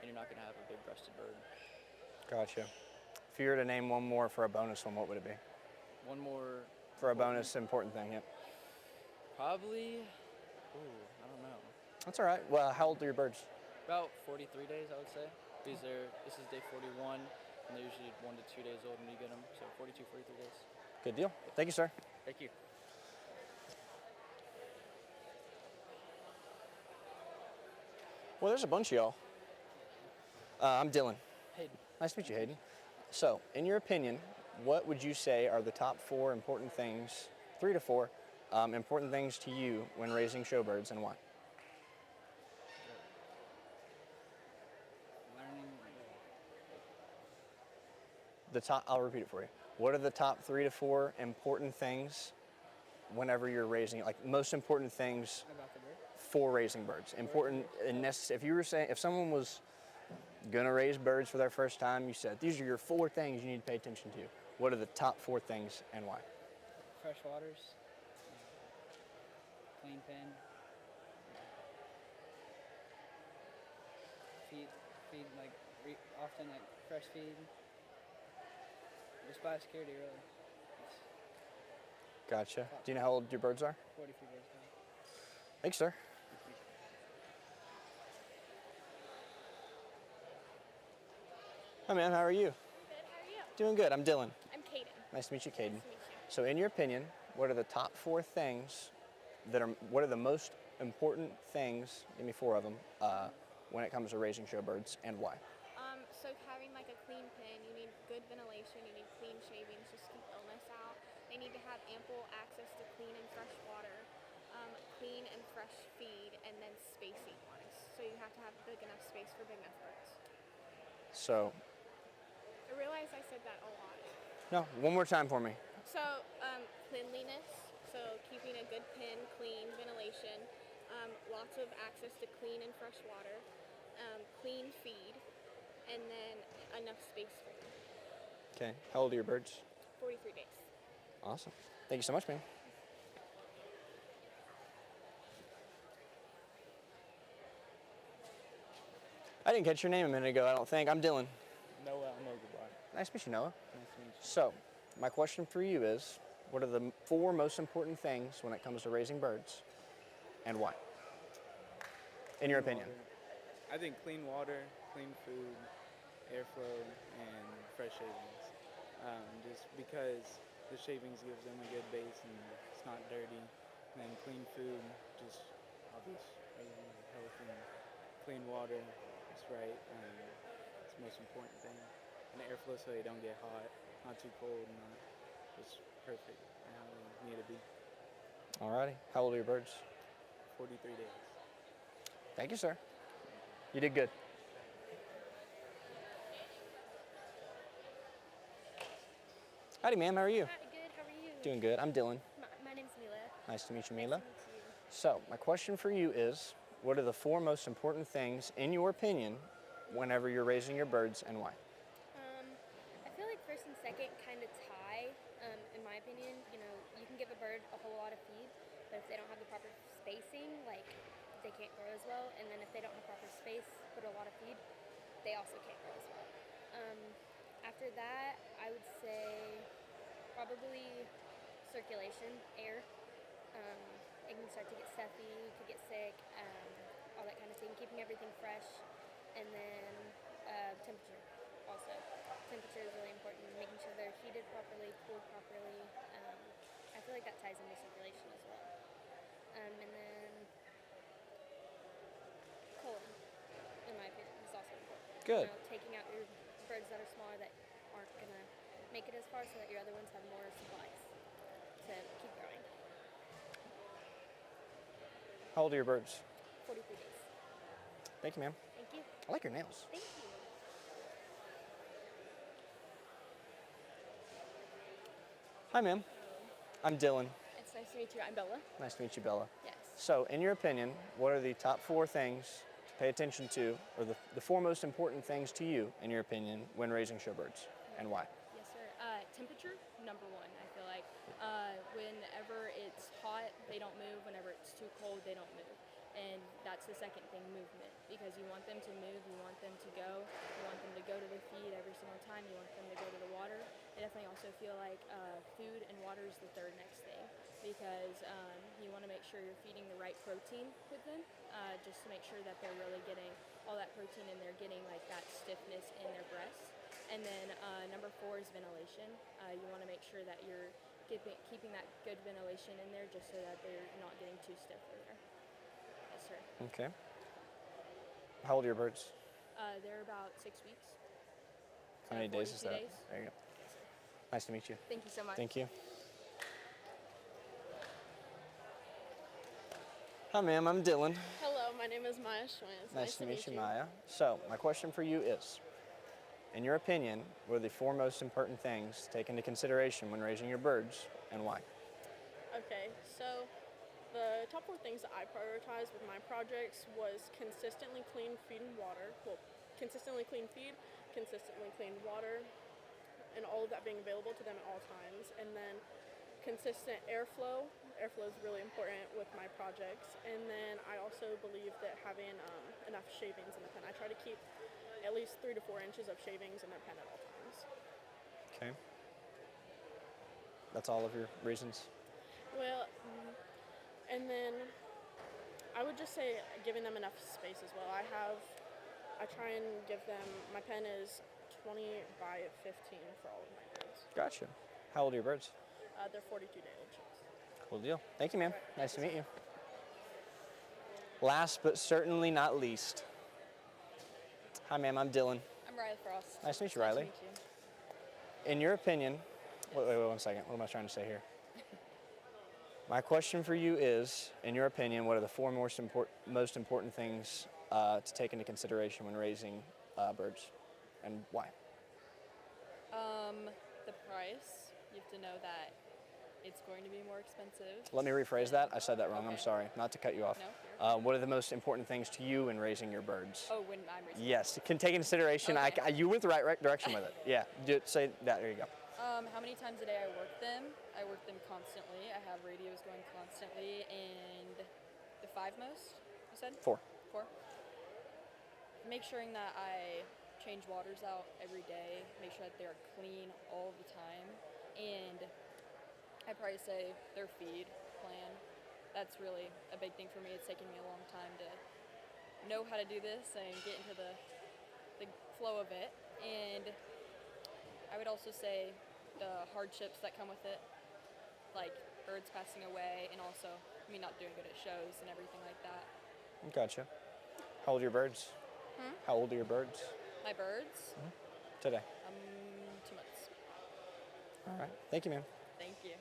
and you're not going to have a big-breasted bird. Gotcha. If you were to name one more for a bonus one, what would it be? One more. For a bonus important thing, yep. Probably, I don't know. That's all right. Well, how old are your birds? About 43 days, I would say. This is day 41, and they're usually 1 to 2 days old when you get them. So 42, 43 days. Good deal. Thank you, sir. Thank you. Well, there's a bunch of y'all. I'm Dylan. Hayden. Nice to meet you, Hayden. So, in your opinion, what would you say are the top 4 important things, 3 to 4, important things to you when raising showbirds, and why? I'll repeat it for you. What are the top 3 to 4 important things whenever you're raising, like most important things About the bird? for raising birds? Important and necessary. If you were saying, if someone was gonna raise birds for their first time, you said these are your 4 things you need to pay attention to. What are the top 4 things and why? Fresh waters, clean pen, feed like often like fresh feed. Just biosecurity really. It's Gotcha. Do you know how old your birds are? 43 days now. Thanks, sir. Hi, man. How are you? Good, how are you? Doing good. I'm Dylan. I'm Kaden. Nice to meet you, Caden. Nice to meet you. So, in your opinion, what are the top 4 things what are the most important things, give me 4 of them, when it comes to raising showbirds, and why? So having like a clean pen, you need good ventilation, you need clean shavings, just keep illness out. They need to have ample access to clean and fresh water, clean and fresh feed, and then spacing wise. So you have to have big enough space for big enough birds. So, I realize I said that a lot. no, one more time for me. So cleanliness, so keeping a good pen, clean ventilation, lots of access to clean and fresh water, clean feed, and then enough space for them. Okay. How old are your birds? 43 days. Awesome. Thank you so much, man. I didn't catch your name a minute ago, I don't think. I'm Dylan. Noah, I'm Oglebar. Nice to meet you, Noah. Nice to meet you. So, my question for you is, what are the 4 most important things when it comes to raising birds, and why? In your opinion. I think clean water, clean food, airflow, and fresh shavings. Just because the shavings gives them a good base and it's not dirty. And then clean food, just obvious, health and clean water, it's right. It's the most important thing. And the airflow so they don't get hot, not too cold, not just perfect and how they need to be. Alrighty. How old are your birds? 43 days. Thank you, sir. You did good. Howdy, ma'am. How are you? Hi, good, how are you? Doing good. I'm Dylan. My name's Mila. Nice to meet you, Mila. Nice to meet you. So, my question for you is, what are the 4 most important things, in your opinion, whenever you're raising your birds, and why? I feel like first and second kind of tie. In my opinion, you can give a bird a whole lot of feed, but if they don't have the proper spacing, like they can't grow as well. And then if they don't have proper space, put a lot of feed, they also can't grow as well. After that, I would say probably circulation, air. It can start to get stuffy, you could get sick, all that kind of thing. Keeping everything fresh, and then temperature also. Temperature is really important. Making sure they're heated properly, cooled properly. I feel like that ties into circulation as well. And then culling, in my opinion, is also important. Good. Taking out your birds that are smaller that aren't gonna make it as far, so that your other ones have more supplies to keep growing. How old are your birds? 43 days. Thank you, ma'am. Thank you. I like your nails. Thank you. Hi, ma'am. I'm Dylan. It's nice to meet you. I'm Bella. Nice to meet you, Bella. Yes. So, in your opinion, what are the top 4 things to pay attention to, or the 4 most important things to you, in your opinion, when raising showbirds, and why? Yes, sir. Temperature, number 1, I feel like. Whenever it's hot, they don't move. Whenever it's too cold, they don't move. And that's the second thing, movement, because you want them to move, you want them to go, you want them to go to the feed every single time, you want them to go to the water. I definitely also feel like food and water is the third next thing, because you want to make sure you're feeding the right protein with them, just to make sure that they're really getting all that protein and they're getting like that stiffness in their breasts. And then number 4 is ventilation. You want to make sure that you're keeping that good ventilation in there, just so that they're not getting too stiff in there. Yes, sir. Okay. How old are your birds? They're about 6 weeks. How many days is 42 that? days. There you go. Nice to meet you. Thank you so much. Thank you. Hi, ma'am. I'm Dylan. Hello, my name is Maya Schwantz. Nice to meet you, Maya. So, my question for you is, in your opinion, what are the 4 most important things to take into consideration when raising your birds, and why? Okay, so the top 4 things that I prioritized with my projects was consistently clean feed and water. Well, consistently clean feed, consistently clean water, and all of that being available to them at all times. And then consistent airflow. Airflow is really important with my projects. And then I also believe that having enough shavings in the pen. I try to keep at least 3 to 4 inches of shavings in their pen at all times. Okay. That's all of your reasons? Well, and then I would just say giving them enough space as well. I try and give them, my pen is 20 by 15 for all of my birds. Gotcha. How old are your birds? They're 42-day-old chicks. Cool deal. Thank you, ma'am. Nice to meet you. Last but certainly not least. Hi, ma'am. I'm Dylan. I'm Riley Frost. Nice to meet you, Riley. Nice to meet you. In your opinion, wait 1 second. What am I trying to say here? My question for you is, in your opinion, what are the 4 most important things to take into consideration when raising birds, and why? The price. You have to know that it's going to be more expensive. Let me rephrase that. I said that wrong. I'm Okay. sorry. Not to cut you off. No, What are the most important things to you in raising your birds? Oh, when I'm raising. Yes, can take into consideration. Okay. You went the right direction with it. Yeah, say that. There you go. How many times a day I work them? I work them constantly. I have radios going constantly, and the 5 most, you said? 4. 4. Make sure that I change waters out every day, make sure that they're clean all the time, and I'd probably say their feed plan. That's really a big thing for me. It's taken me a long time to know how to do this and get into the flow of it. And I would also say the hardships that come with it, like birds passing away, and also me not doing good at shows and everything like that. Gotcha. How old are your birds? How old are your birds? My birds? Today. 2 months. All right. Thank you, ma'am. Thank you.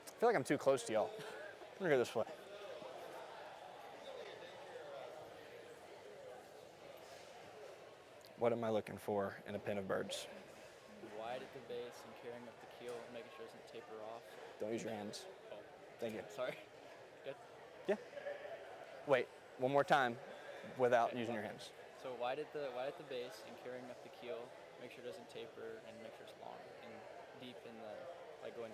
I feel like I'm too close to y'all. I'm gonna go this way. What am I looking for in a pen of birds? Wide at the base and carrying up the keel, making sure it doesn't taper off. Don't use your hands. Oh, Thank you. sorry. Good. Yeah. Wait, one more time without using your hands. So wide at the base and carrying up the keel, make sure it doesn't taper and make sure it's long and deep in the, like going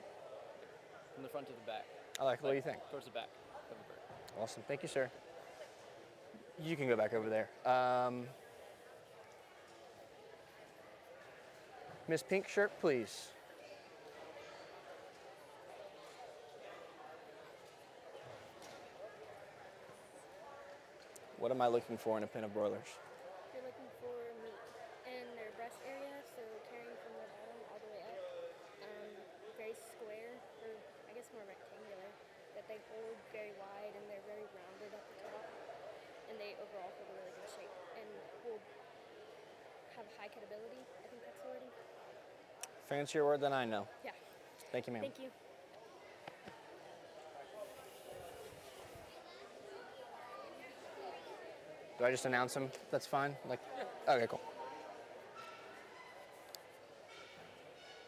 from the front to the back. I like it. What do you think? Towards the back of the bird. Awesome. Thank you, sir. You can go back over there. Miss Pink Shirt, please. What am I looking for in a pen of broilers? You're looking for meat in their breast area, so carrying from the bottom all the way up. Very square, or I guess more rectangular, that they hold very wide and they're very rounded at the top. And they overall hold a really good shape and will have high cutability. I think that's the wording. Fancier word than I know. Yeah. Thank you, ma'am. Thank you. Do I just announce them? That's fine? Like, okay, cool.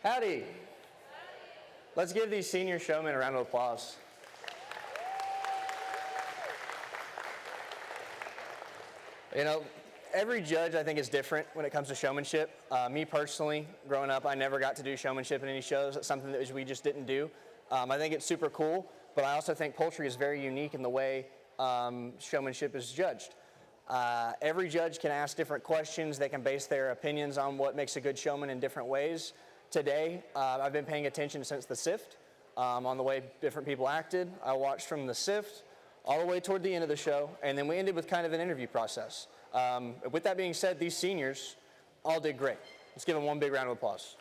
Howdy. Let's give these senior showmen a round of applause. You know, every judge, I think, is different when it comes to showmanship. Me personally, growing up, I never got to do showmanship in any shows. It's something that we just didn't do. I think it's super cool, but I also think poultry is very unique in the way showmanship is judged. Every judge can ask different questions. They can base their opinions on what makes a good showman in different ways. Today, I've been paying attention since the sift on the way different people acted. I watched from the sift all the way toward the end of the show, and then we ended with kind of an interview process. With that being said, these seniors all did great. Let's give them one big round of applause.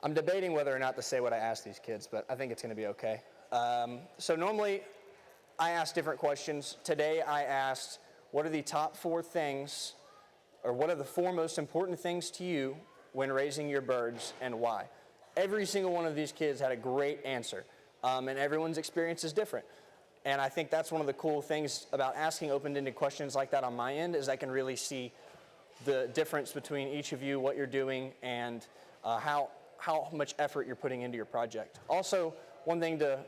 I'm debating whether or not to say what I asked these kids, but I think it's going to be okay. So normally, I ask different questions. Today, I asked, what are the top 4 things, or what are the 4 most important things to you when raising your birds, and why? Every single one of these kids had a great answer, and everyone's experience is different. And I think that's one of the cool things about asking open-ended questions like that on my end, is I can really see the difference between each of you, what you're doing, and how much effort you're putting into your project. Also, one thing to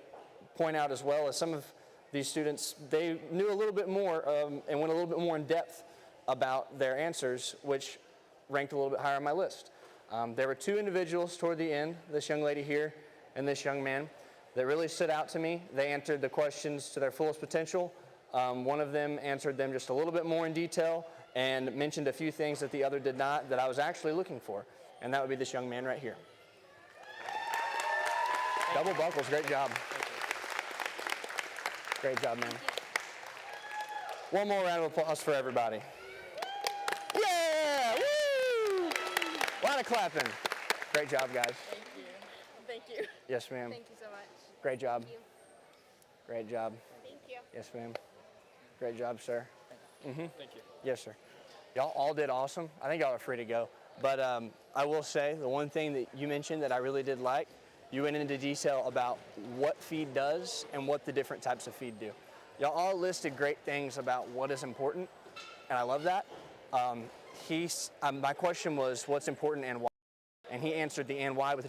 point out as well is some of these students, they knew a little bit more and went a little bit more in depth about their answers, which ranked a little bit higher on my list. There were 2 individuals toward the end, this young lady here and this young man, that really stood out to me. They answered the questions to their fullest potential. One of them answered them just a little bit more in detail and mentioned a few things that the other did not that I was actually looking for, and that would be this young man right here. Double buckles, great job. Great job, man. One more round of applause for everybody. Yeah! Woo! A lot of clapping. Great job, guys. Thank you. Thank you. Yes, ma'am. Thank you so much. Great job. Thank you. Great job. Thank you. Yes, ma'am. Great job, sir. Thank you. Yes, sir. Y'all all did awesome. I think y'all are free to go. But I will say the one thing that you mentioned that I really did like, you went into detail about what feed does and what the different types of feed do. Y'all all listed great things about what is important, and I love that. My question was, what's important and why? And he answered the and why with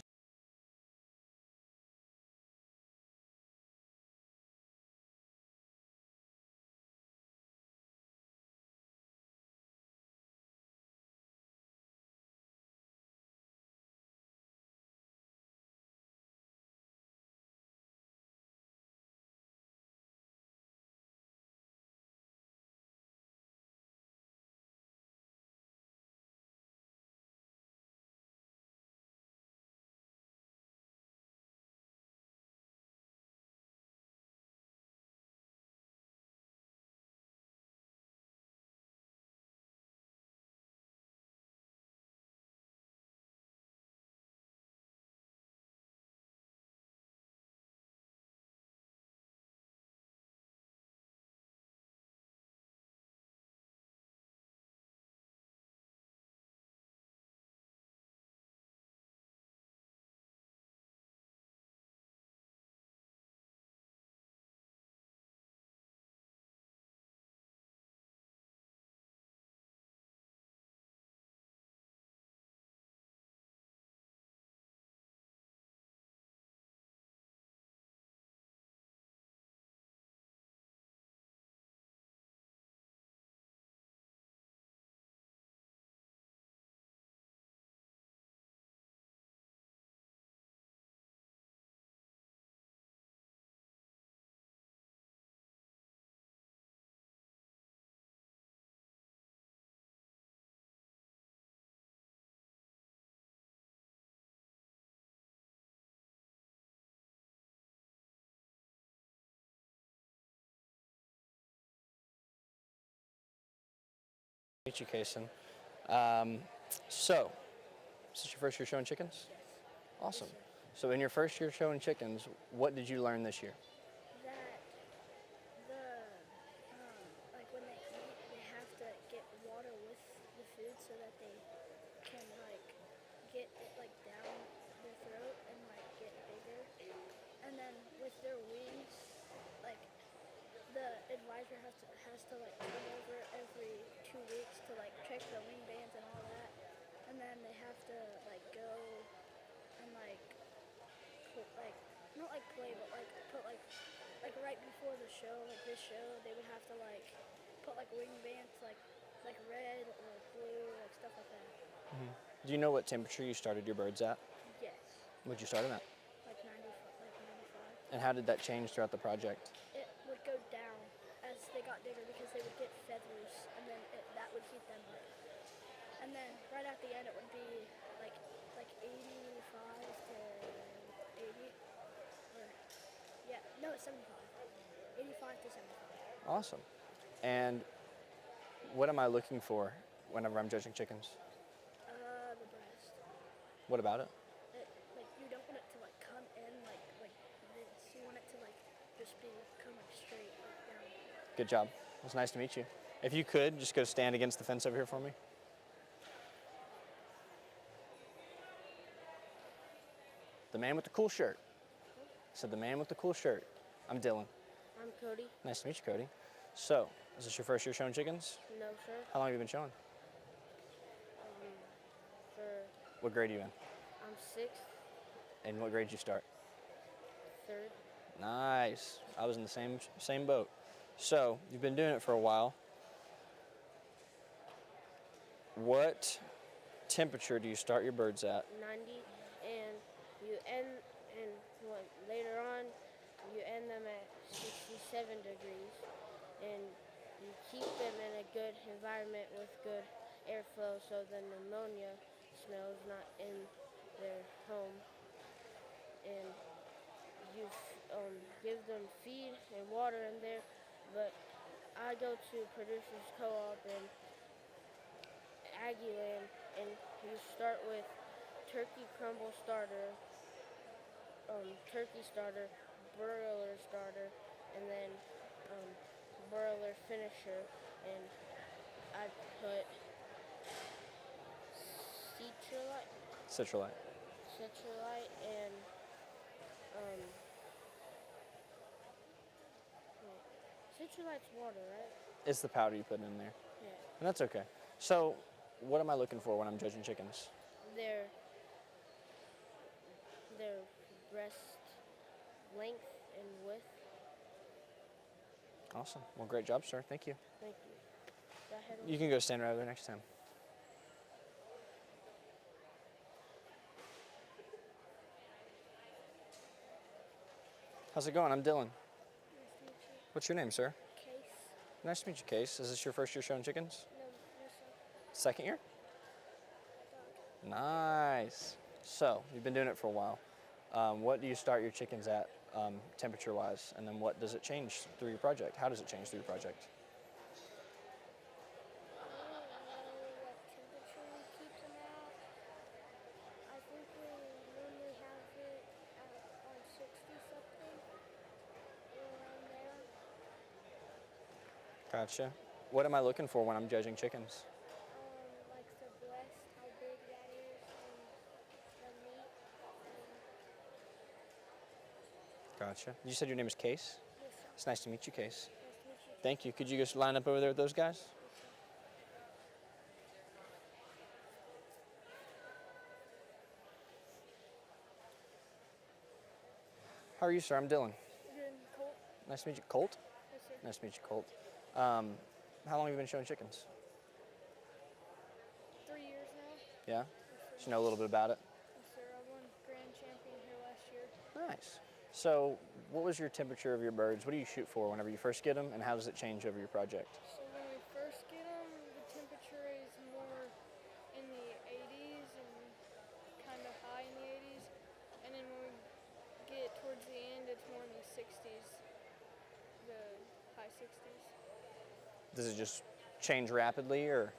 meet you, Kason. So, is this your first year showing chickens? Yes. Awesome. So in your first year showing chickens, what did you learn this year? That like when they eat, they have to get water with the food so that they can like get it like down their throat and like get bigger. And then with their wings, like the advisor has to like come over every 2 weeks to like check the wing bands and all that. And then they have to like go and like like not like play, but like put like right before the show, like this show, they would have to like put like ring bands like red or blue, like stuff like that. Do you know what temperature you started your birds at? Yes. What'd you start them at? Like 95. And how did that change throughout the project? It would go down as they got bigger because they would get feathers, and then that would heat them up. And then right at the end, it would be like 85 to 80, or yeah, no, it's 75. 85 to 75. Awesome. And what am I looking for whenever I'm judging chickens? The breast. What about it? Like you don't want it to like come in like this. You want it to like just be come like straight like down. Good job. It was nice to meet you. If you could, just go stand against the fence over here for me. The man with the cool shirt. I said the man with the cool shirt. I'm Dylan. I'm Cody. Nice to meet you, Cody. So, is this your first year showing chickens? No, sir. How long have you been showing? For What grade are you in? I'm 6th, And what grade did you start? 3rd. Nice. I was in the same boat. So, you've been doing it for a while. What temperature do you start your birds at? 90, and you end, and later on, you end them at 67 degrees, and you keep them in a good environment with good airflow so the pneumonia smell is not in their home. And you give them feed and water in there, but I go to Producers Co-op and Aggieland, and you start with turkey crumble starter, turkey starter, broiler starter, and then broiler finisher, and I put Citrulite. and Citrulite's water, right? It's the powder you put in there. Yeah. And that's okay. So, what am I looking for when I'm judging chickens? Their breast length and width. Awesome. Well, great job, sir. Thank you. Thank you. Go ahead. You can go stand right over there next to him. How's it going? I'm Dylan. Nice to meet you. What's your name, sir? Case. Nice to meet you, Case. Is this your first year showing chickens? No, sir. Second year? Nice. So, you've been doing it for a while. What do you start your chickens at temperature-wise? And then what does it change through your project? How does it change through your project? I don't know what temperature we keep them at. I think we normally have it on 60 something, around there. Gotcha. What am I looking for when I'm judging chickens? Like the breast, how big that is, and the meat. Gotcha. You said your name is Case? Yes, sir. It's nice to meet you, Case. Nice to meet you. Thank you. Could you just line up over there with those guys? How are you, sir? I'm Dylan. Good, Colt. Nice to meet you. Colt? Yes, sir. Nice to meet you, Colt. How long have you been showing chickens? 3 years now. Yeah? Yes, sir. So you know a little bit about it? Yes, sir. I won grand champion here last year. Nice. So what was your temperature of your birds? What do you shoot for whenever you first get them, and how does it change over your project? So when we first get them, the temperature is more in the 80s and kind of high in the 80s. And then when we get towards the end, it's more in the 60s, the high 60s. Does it just change rapidly, or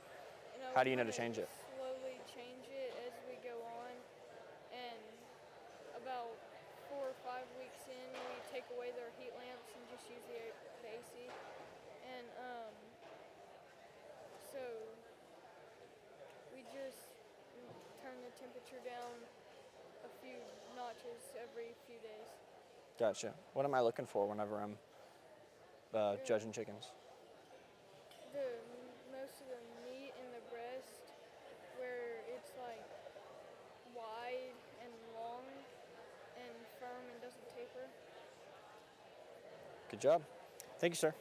how do you know to change it? Slowly change it as we go on, and about 4 or 5 weeks in, we take away their heat lamps and just use the AC. And so we just turn the temperature down a few notches every few days. Gotcha. What am I looking for whenever I'm judging chickens? Most of the meat in the breast, where it's like wide and long and firm, Good job. Thank you, sir.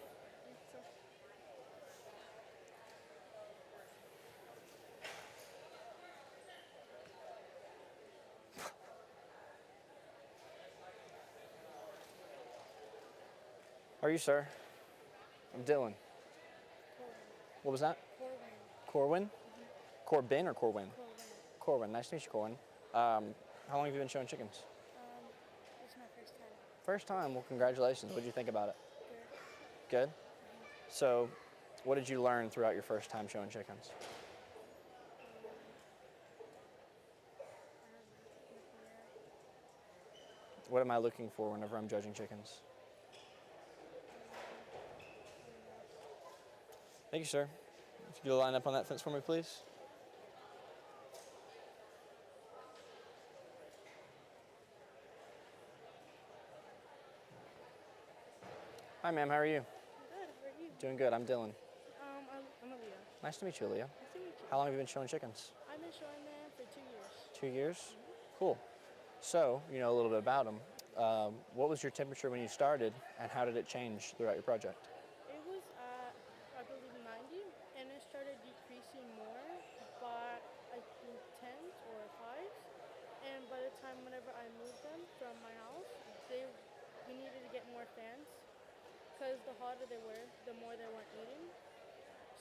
How are you, sir? I'm Dylan. What was that? Corwin. Corbin or Corwin? Corwin. Nice to meet you, Corwin. How long have you been showing chickens? It's my first time. First time. Well, congratulations. What did you think about it? Good. So, what did you learn throughout your first time showing chickens? What am I looking for whenever I'm judging chickens? Thank you, sir. If you'll line up on that fence for me, please. Hi, ma'am. How are you? Good. How are you? Doing good. I'm Dylan. I'm Aaliyah. Nice to meet you, Leah. Nice to meet you. How long have you been showing chickens? I've been showing them for 2 years. 2 years? Cool. So, you know a little bit about them. What was your temperature when you started, and how did it change throughout your project? It was at, I believe, 90, and it started decreasing more by, I think, 10s or 5s. And by the time whenever I moved them from my house, we needed to get more fans, because the hotter they were, the more they weren't eating.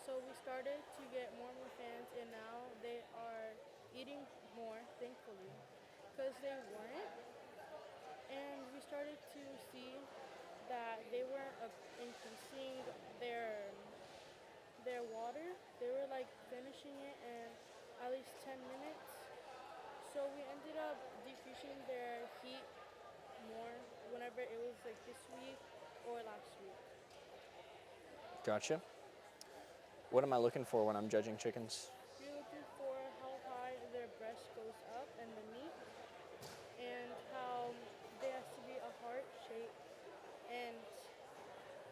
So we started to get more and more fans, and now they are eating more, thankfully, because they weren't. And we started to see that they weren't increasing their water. They were like finishing it in at least 10 minutes. So we ended up decreasing their heat more whenever it was like this week or last week. Gotcha. What am I looking for when I'm judging chickens? You're looking for how high their breast goes up and the meat, and how there has to be a heart shape, and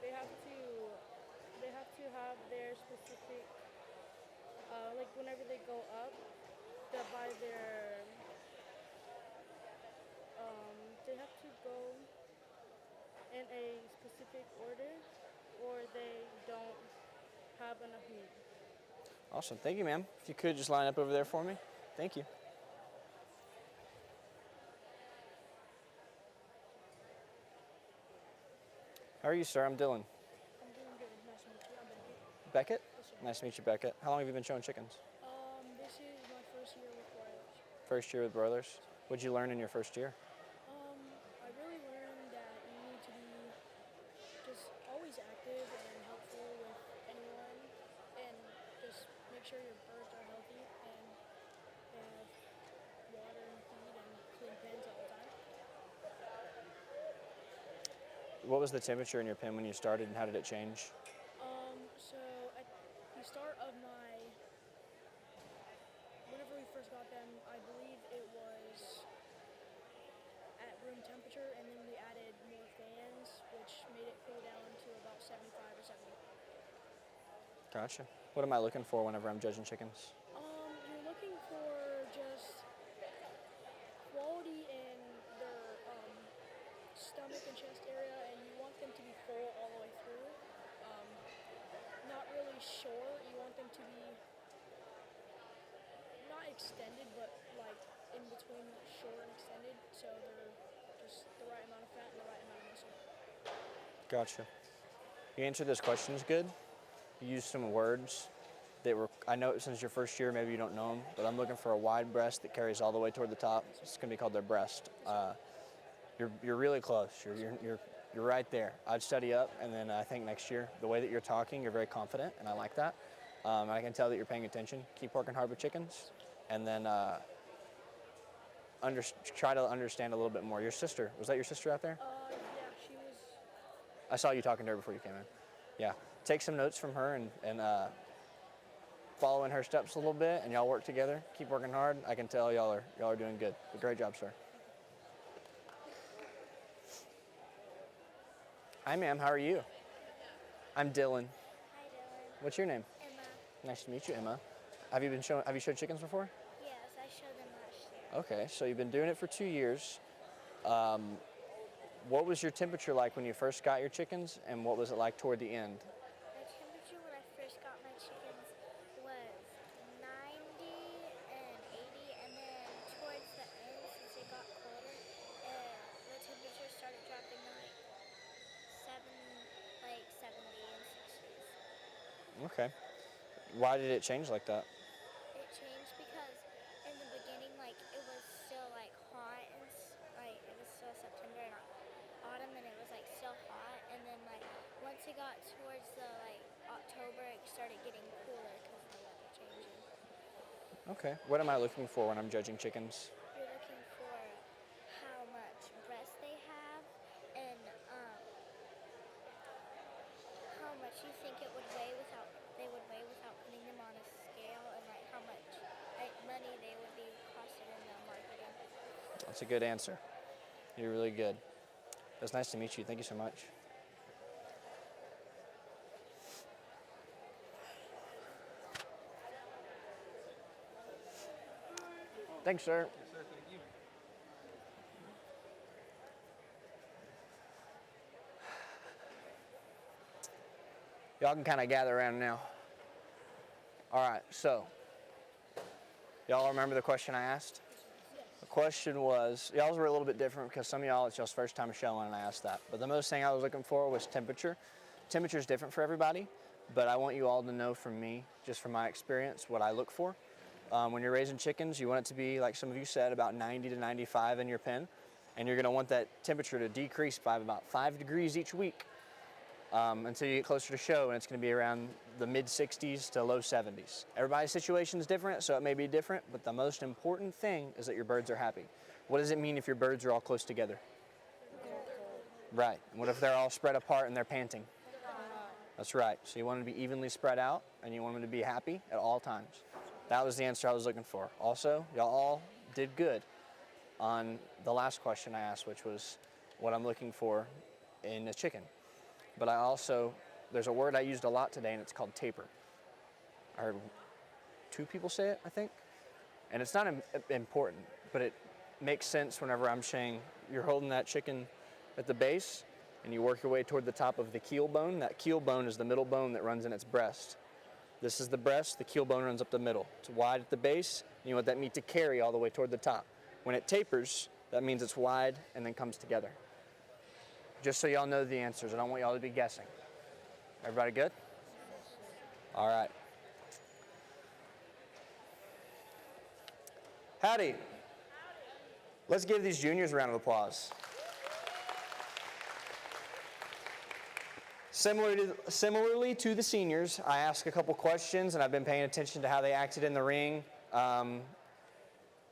they have to have their specific, like whenever they go up, by their, they have to go in a specific order, or they don't have enough meat. Awesome. Thank you, ma'am. If you could just line up over there for me. Thank you. How are you, sir? I'm Dylan. I'm doing good. Nice to meet you. I'm Beckett. Beckett? Yes, sir. Nice to meet you, Beckett. How long have you been showing chickens? This is my first year with Broilers. First year with Broilers. What did you learn in your first year? I really learned that you need to be just always active and helpful with anyone, and just make sure your birds are healthy and they have water and feed and clean pens all the time. What was the temperature in your pen when you started, and how did it change? So at the start of whenever we first got them, I believe it was at room temperature, and then we added more fans, which made it cool down to about 75 or 70. Gotcha. What am I looking for whenever I'm judging chickens? You're looking for just quality in their stomach and chest area, and you want them to be full all the way through. Not really short. You want them to be not extended, but like in between short and extended, so they're just the right amount of fat and the right amount of muscle. Gotcha. You answered those questions good. You used some words that were, I know since your first year, maybe you don't know them, but I'm looking for a wide breast that carries all the way toward the top. It's going to be called their breast. You're really close. You're right there. I'd study up, and then I think next year, the way that you're talking, you're very confident, and I like that. I can tell that you're paying attention. Keep working hard with chickens, and then try to understand a little bit more. Your sister, was that your sister out there? Yeah, she was. I saw you talking to her before you came in. Yeah, take some notes from her and follow in her steps a little bit, and y'all work together. Keep working hard. I can tell y'all are doing good. But great job, sir. Hi, ma'am. How are you? I'm Dylan. Hi, Dylan. What's your name? Emma. Nice to meet you, Emma. Have you showed chickens before? Yes, I showed them last year. Okay, so you've been doing it for 2 years. what was your temperature like when you first got your chickens, and what was it like toward the end? My temperature when I first got my chickens was 90 and 80, and then towards the end, since it got colder, the temperature started dropping to like 70 and 60s. Okay. Why did it change like that? It changed because in the beginning, like it was still like hot and like it was still September and autumn, and it was like still hot. And then like once it got towards the like October, it started getting cooler because of the weather changing. Okay. What am I looking for when I'm judging chickens? You're looking for how much breast they have and how much you think it would weigh without putting them on a scale, and like how much like money they would be costing in the marketing. That's a good answer. You're really good. It was nice to meet you. Thank you so much. Thanks, sir. Yes, sir. Thank you. Y'all can kind of gather around now. All right, so y'all remember the question I asked? The question was, y'all's were a little bit different because some of y'all, it's y'all's first time showing, and I asked that. But the most thing I was looking for was temperature. Temperature is different for everybody, but I want you all to know from me, just from my experience, what I look for. When you're raising chickens, you want it to be, like some of you said, about 90 to 95 in your pen, and you're gonna want that temperature to decrease by about 5 degrees each week until you get closer to show, and it's gonna be around the mid 60s to low 70s. Everybody's situation is different, so it may be different, but the most important thing is that your birds are happy. What does it mean if your birds are all close together? Right. What if they're all spread apart and they're panting? That's right. So you want them to be evenly spread out, and you want them to be happy at all times. That was the answer I was looking for. Also, y'all all did good on the last question I asked, which was what I'm looking for in a chicken. But I also, there's a word I used a lot today, and it's called taper. I heard 2 people say it, I think. And it's not important, but it makes sense whenever I'm saying you're holding that chicken at the base, and you work your way toward the top of the keel bone. That keel bone is the middle bone that runs in its breast. This is the breast, the keel bone runs up the middle. It's wide at the base, and you want that meat to carry all the way toward the top. When it tapers, that means it's wide and then comes together. Just so y'all know the answers, I don't want y'all to be guessing. Everybody good? All right. Howdy. Let's give these juniors a round of applause. Similarly to the seniors, I asked a couple questions, and I've been paying attention to how they acted in the ring.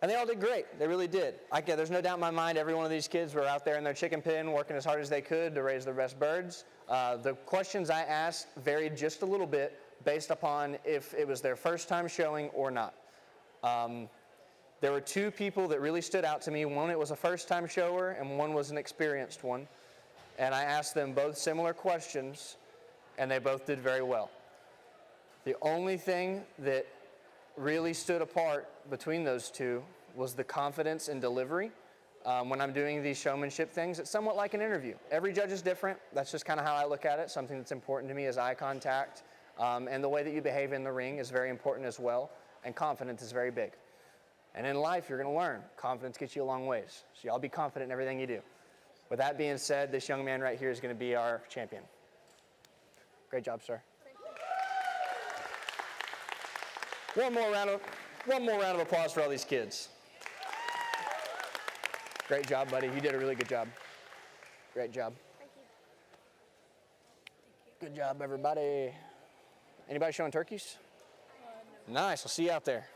And they all did great. They really did. There's no doubt in my mind every one of these kids were out there in their chicken pen working as hard as they could to raise their best birds. The questions I asked varied just a little bit based upon if it was their first time showing or not. There were 2 people that really stood out to me. One, it was a first time shower, and one was an experienced one. And I asked them both similar questions, and they both did very well. The only thing that really stood apart between those 2 was the confidence in delivery. When I'm doing these showmanship things, it's somewhat like an interview. Every judge is different. That's just kind of how I look at it. Something that's important to me is eye contact. And the way that you behave in the ring is very important as well. And confidence is very big. And in life, you're going to learn. Confidence gets you a long ways. So y'all be confident in everything you do. With that being said, this young man right here is going to be our champion. Great job, sir. One more round of applause for all these kids. Great job, buddy. You did a really good job. Great job. Thank you. Good job, everybody. Anybody showing turkeys? Nice. I'll see you out there.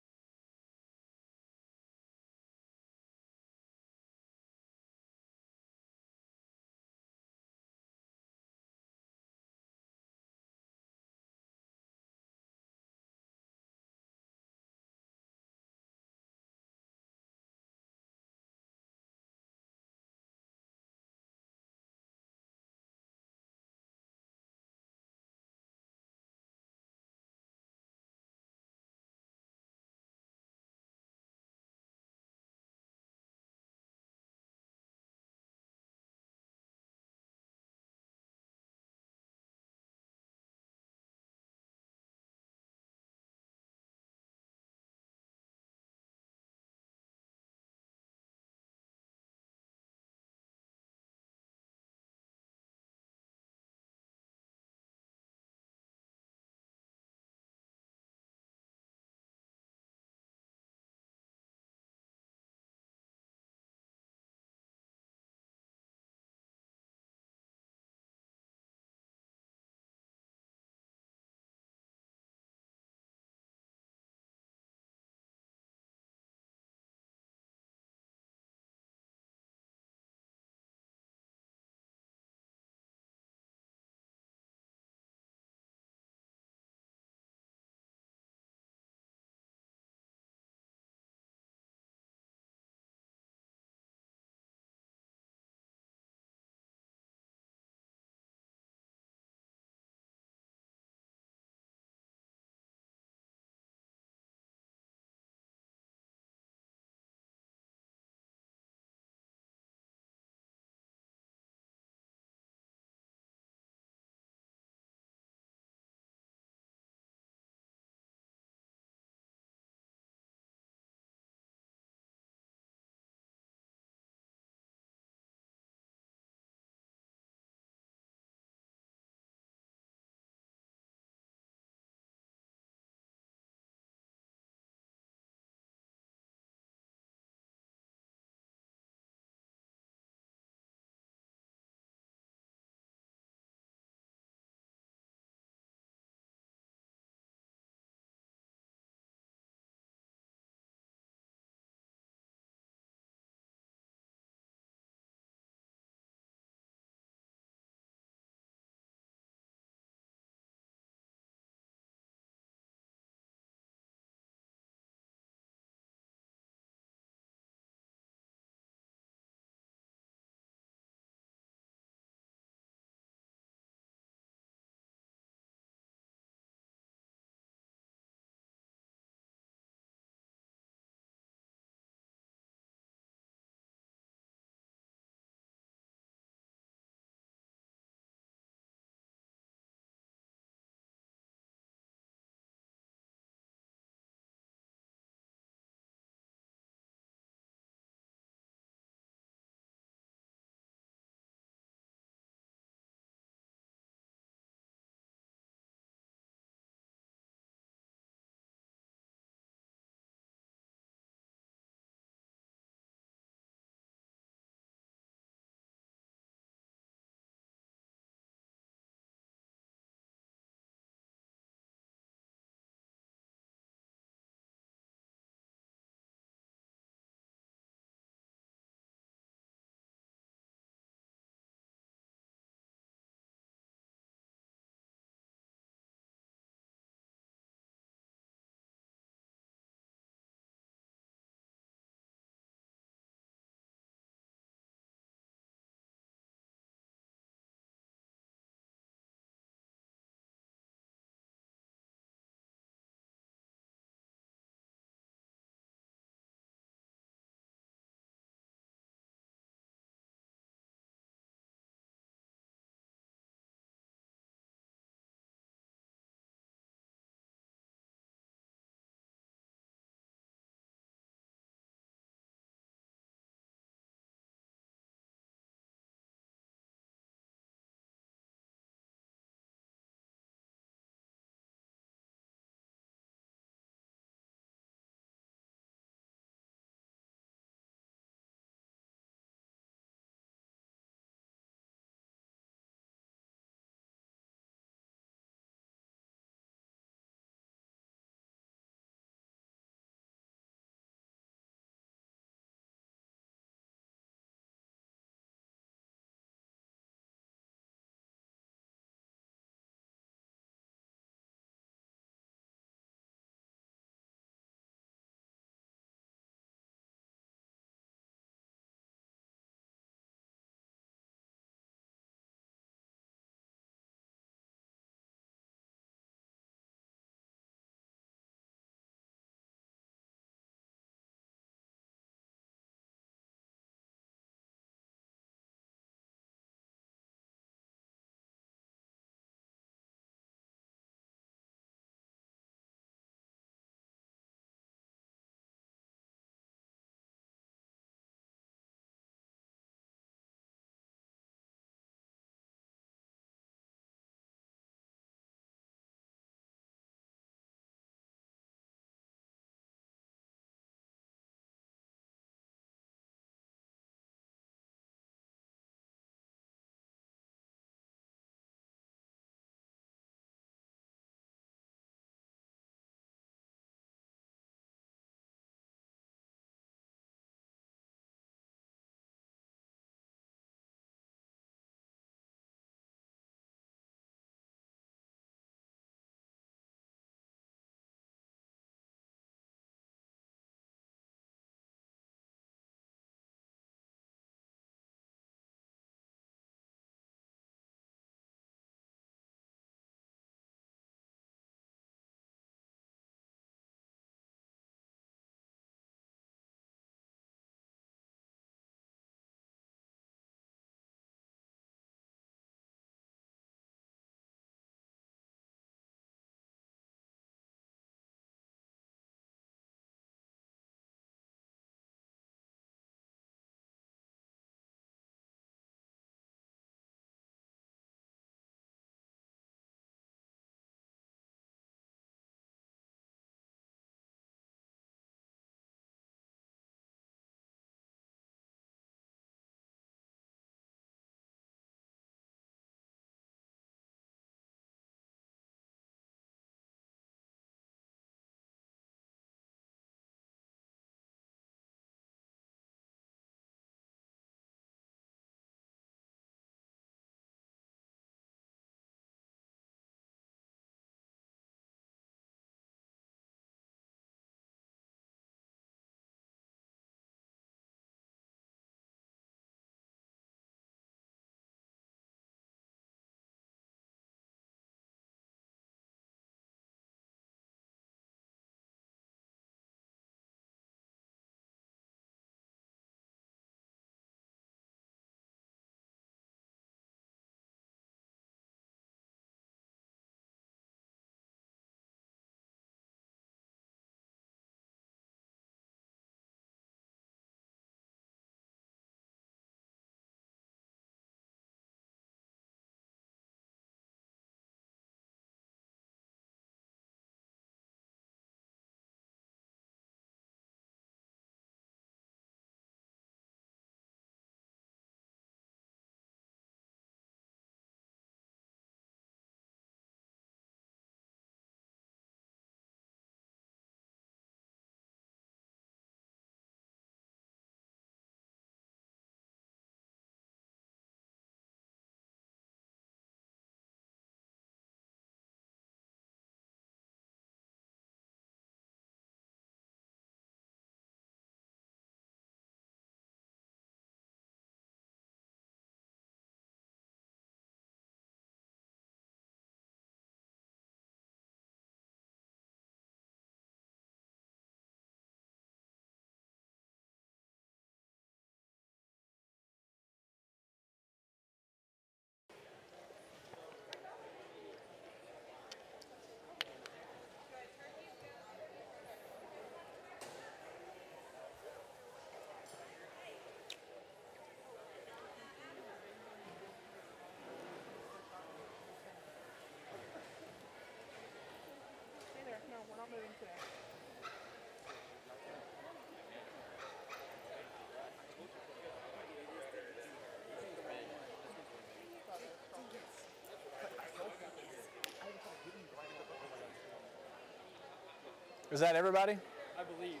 Is that everybody? I believe.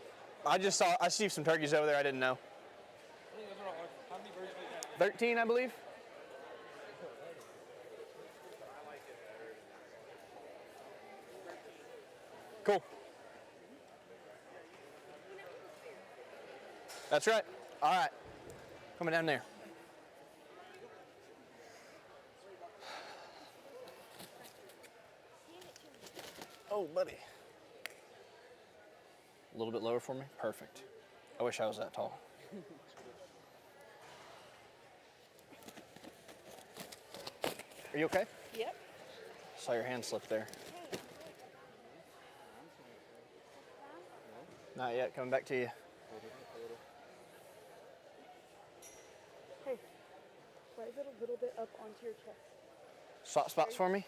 I see some turkeys over there. I didn't know. I think those are all, how many birds do you have? 13, I believe. Cool. That's right. All right. Coming down there. Oh, buddy. A little bit lower for me? Perfect. I wish I was that tall. Are you okay? Yep. Saw your hand slip there. Not yet. Coming back to you. Hey, raise it a little bit up onto your chest. Soft spots for me.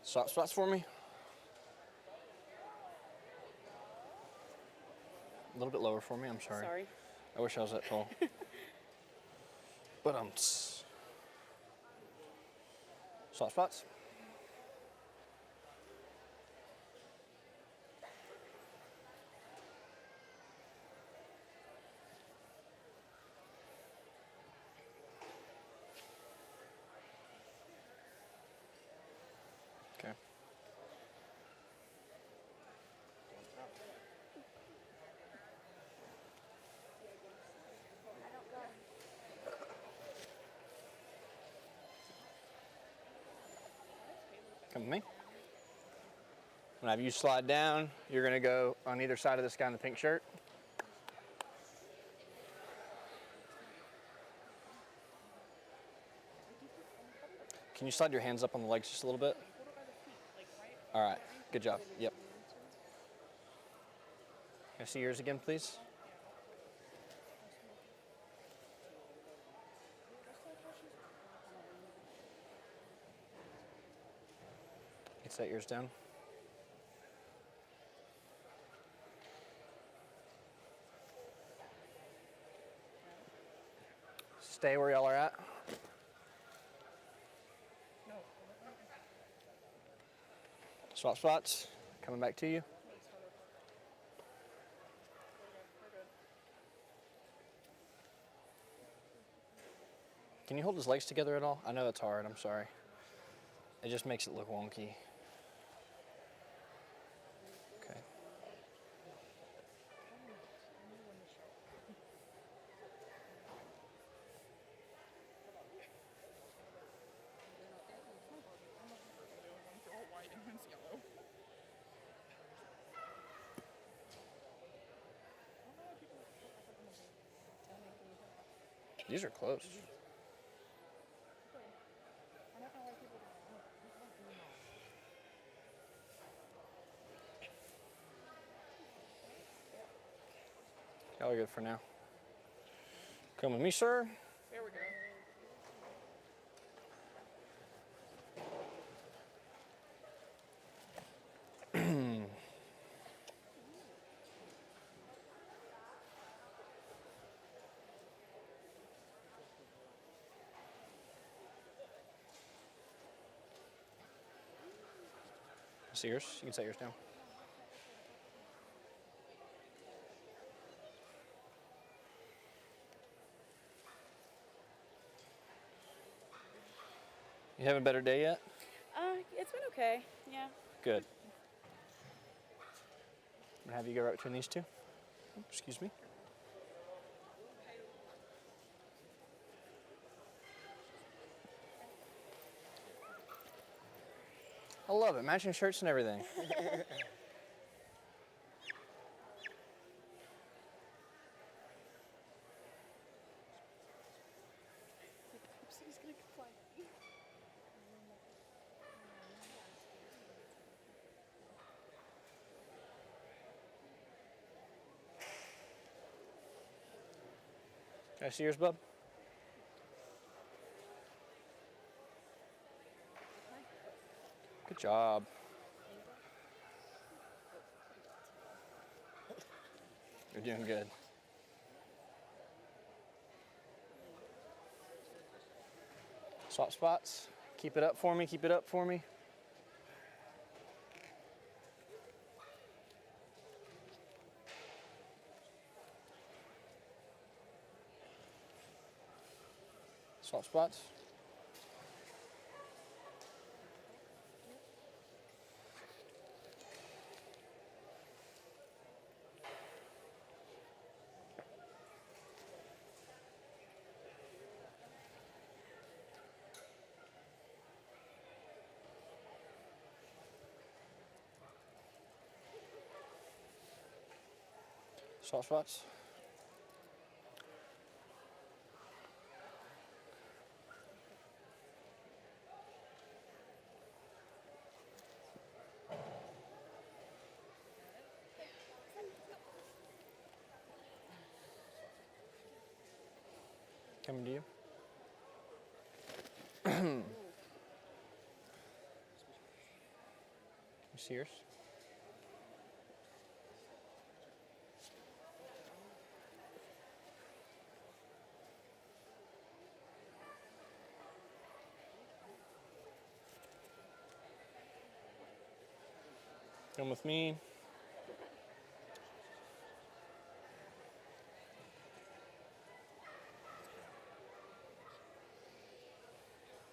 Soft spots for me. A little bit lower for me. I'm sorry. Sorry. I wish I was that tall. But soft spots. Okay. Come with me. When I have you slide down, you're going to go on either side of this guy in the pink shirt. Can you slide your hands up on the legs just a little bit? All right. Good job. Yep. Can I see yours again, please? Can you set yours down? Stay where y'all are at. Swap spots. Coming back to you. Can you hold his legs together at all? I know it's hard. I'm sorry. It just makes it look wonky. Okay. These are close. Y'all are good for now. Come with me, sir. There we go. See yours? You can set yours down. You having a better day yet? It's been okay. Yeah. Good. I'm gonna have you go right between these two. Oh, excuse me. I love it. Matching shirts and everything. Can I see yours, bub? Good job. You're doing good. Swap spots. Keep it up for me, keep it up for me. Swap spots. Swap spots. Coming to you. See yours? Come with me.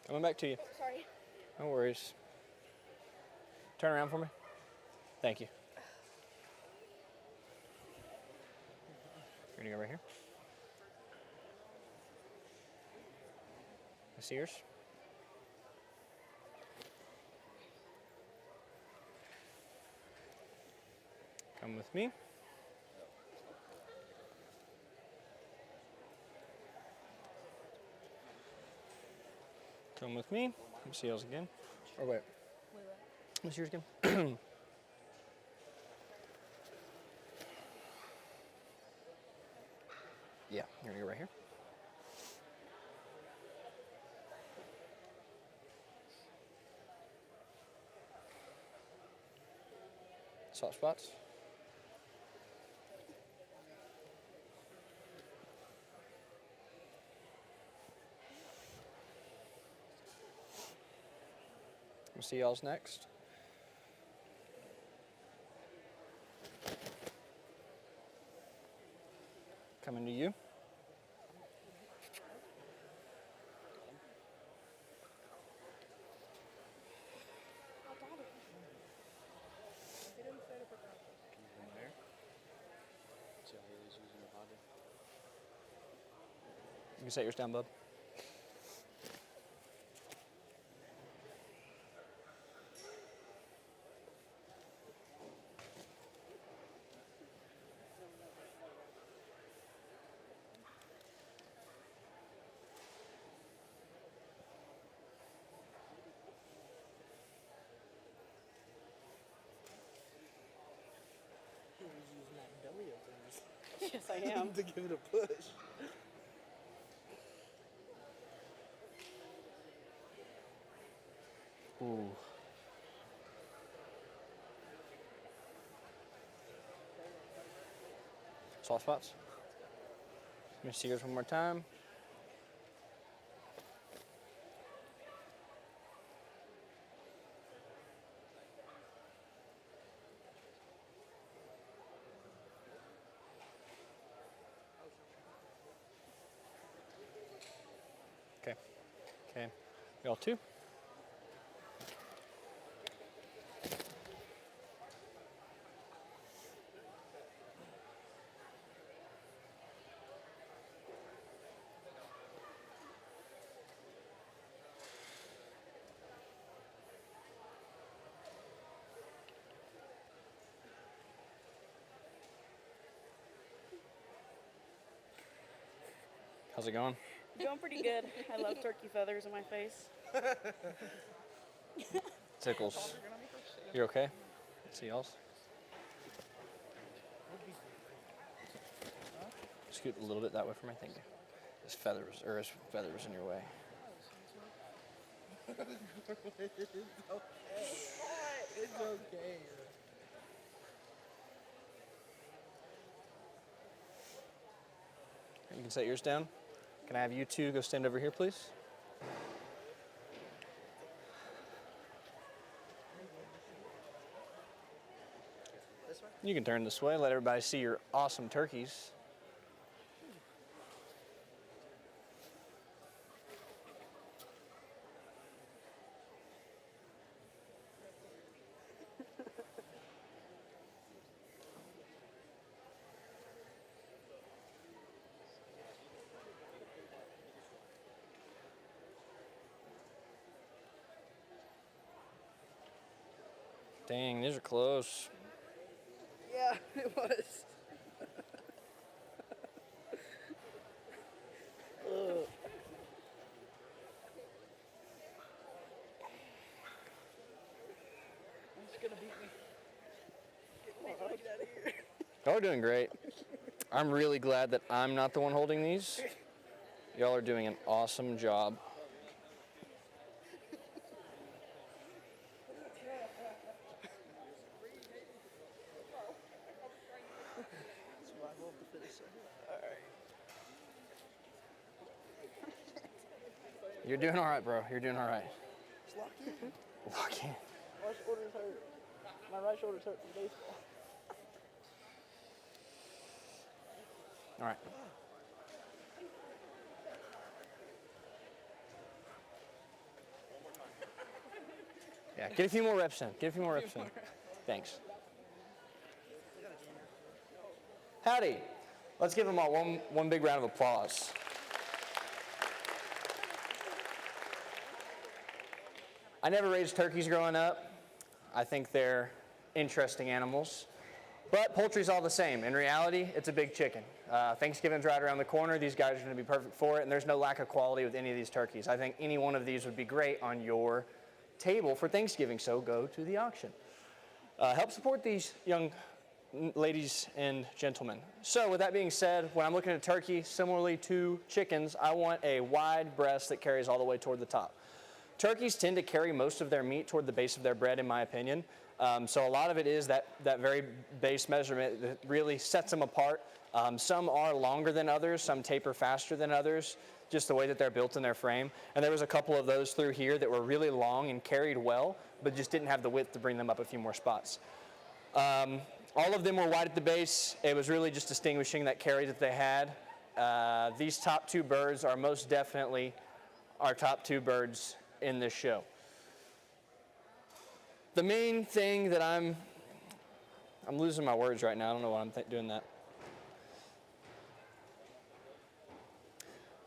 Coming back to you. Sorry. No worries. Turn around for me. Thank you. You're gonna go right here. I see yours. Come with me. Come with me. Let me see yours again. Or wait. Let me see yours again. Yeah, you're gonna go right here. Soft spots. We'll see y'all's next. Coming to you. You can set yours down, bub. Yes, I am. To give it a push. Ooh. Soft spots. Let me see yours one more time. Okay. Okay. Y'all too. How's it going? Doing pretty good. I love turkey feathers in my face. Tickles. You're okay? See y'all's. Scoot a little bit that way for me, thank you. There's feathers in your way. It's okay. It's okay. You can set yours down. Can I have you two go stand over here, please? You can turn this way, let everybody see your awesome turkeys. Dang, these are close. Yeah, it was. He's gonna beat me. Get out of here. Y'all are doing great. I'm really glad that I'm not the one holding these. Y'all are doing an awesome job. You're doing all right, bro. You're doing all right. Just lock in. Lock in. My shoulders hurt. My right shoulder's hurt from baseball. All right. Yeah, get a few more reps in. Get a few more reps in. Thanks. Howdy. Let's give them all one big round of applause. I never raised turkeys growing up. I think they're interesting animals. But poultry's all the same. In reality, it's a big chicken. Thanksgiving's right around the corner. These guys are going to be perfect for it, and there's no lack of quality with any of these turkeys. I think any one of these would be great on your table for Thanksgiving, so go to the auction. Help support these young ladies and gentlemen. So with that being said, when I'm looking at a turkey, similarly to chickens, I want a wide breast that carries all the way toward the top. Turkeys tend to carry most of their meat toward the base of their bread, in my opinion. So a lot of it is that very base measurement that really sets them apart. Some are longer than others, some taper faster than others, just the way that they're built in their frame. And there was a couple of those through here that were really long and carried well, but just didn't have the width to bring them up a few more spots. All of them were wide at the base. It was really just distinguishing that carry that they had. These top two birds are most definitely our top two birds in this show. The main thing that I'm losing my words right now. I don't know why I'm doing that.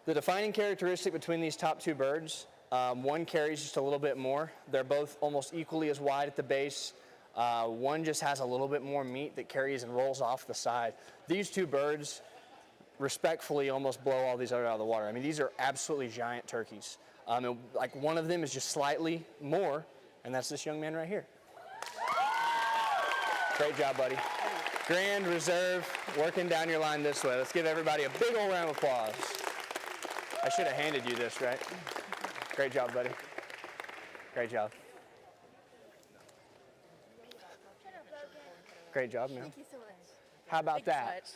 The defining characteristic between these top two birds, one carries just a little bit more. They're both almost equally as wide at the base. One just has a little bit more meat that carries and rolls off the side. These two birds respectfully almost blow all these other out of the water. I mean, these are absolutely giant turkeys. And like one of them is just slightly more, and that's this young man right here. Great job, buddy. Grand Reserve, working down your line this way. Let's give everybody a big old round of applause. I should have handed you this, right? Great job, buddy. Great job. Great job, man. Thank you so much. How about that?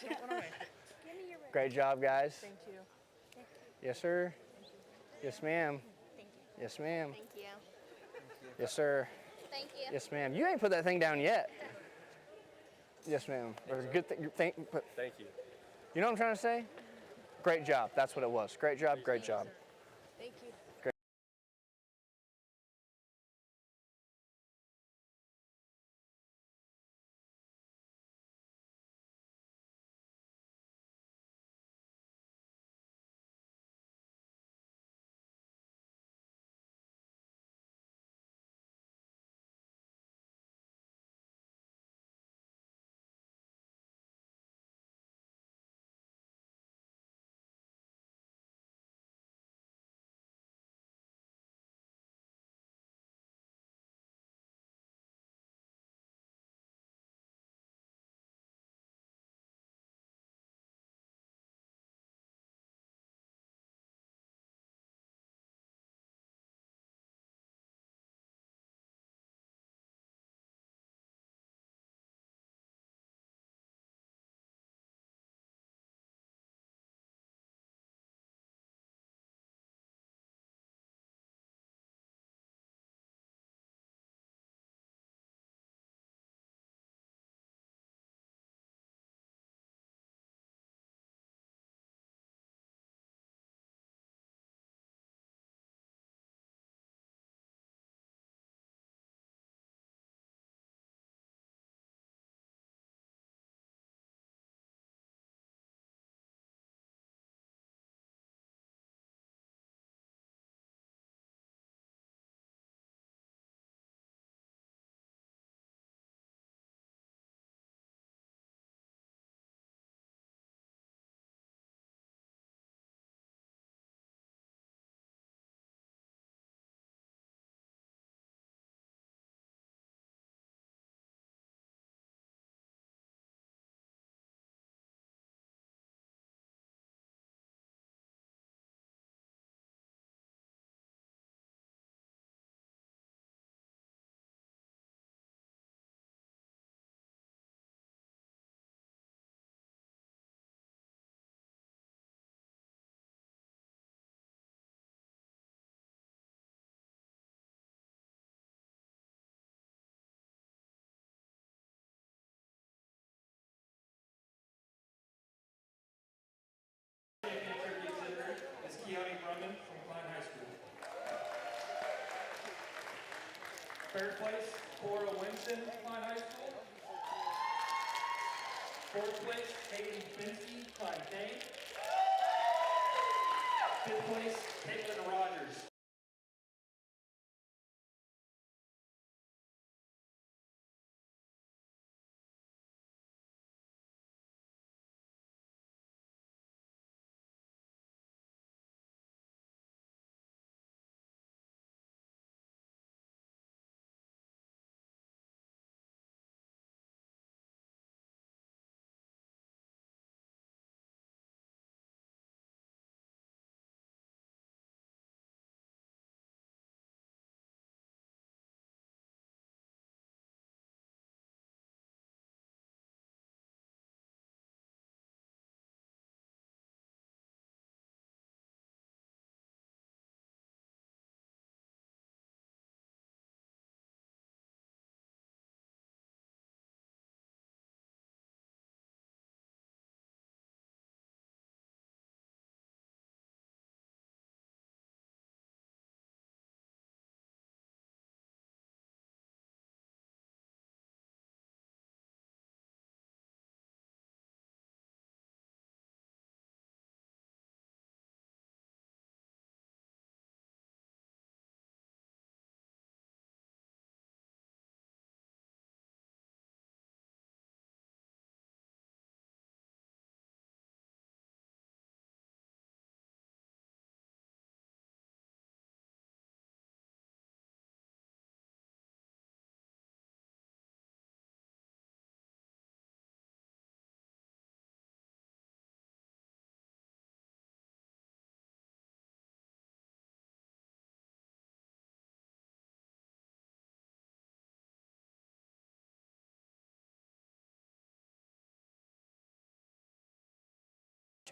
Great job, guys. Thank you. Yes, sir. Yes, ma'am. Thank you. Yes, ma'am. Thank you. Yes, sir. Thank you. Yes, ma'am. You ain't put that thing down yet. Yes, ma'am. Good thing. Thank you. You know what I'm trying to say? Great job. That's what it was. Great job. Great job. Third place, Cora Winston, Klein High School. Fourth place, Hayden Finsky, Klein Kane. Fifth place, Caitlin Rogers.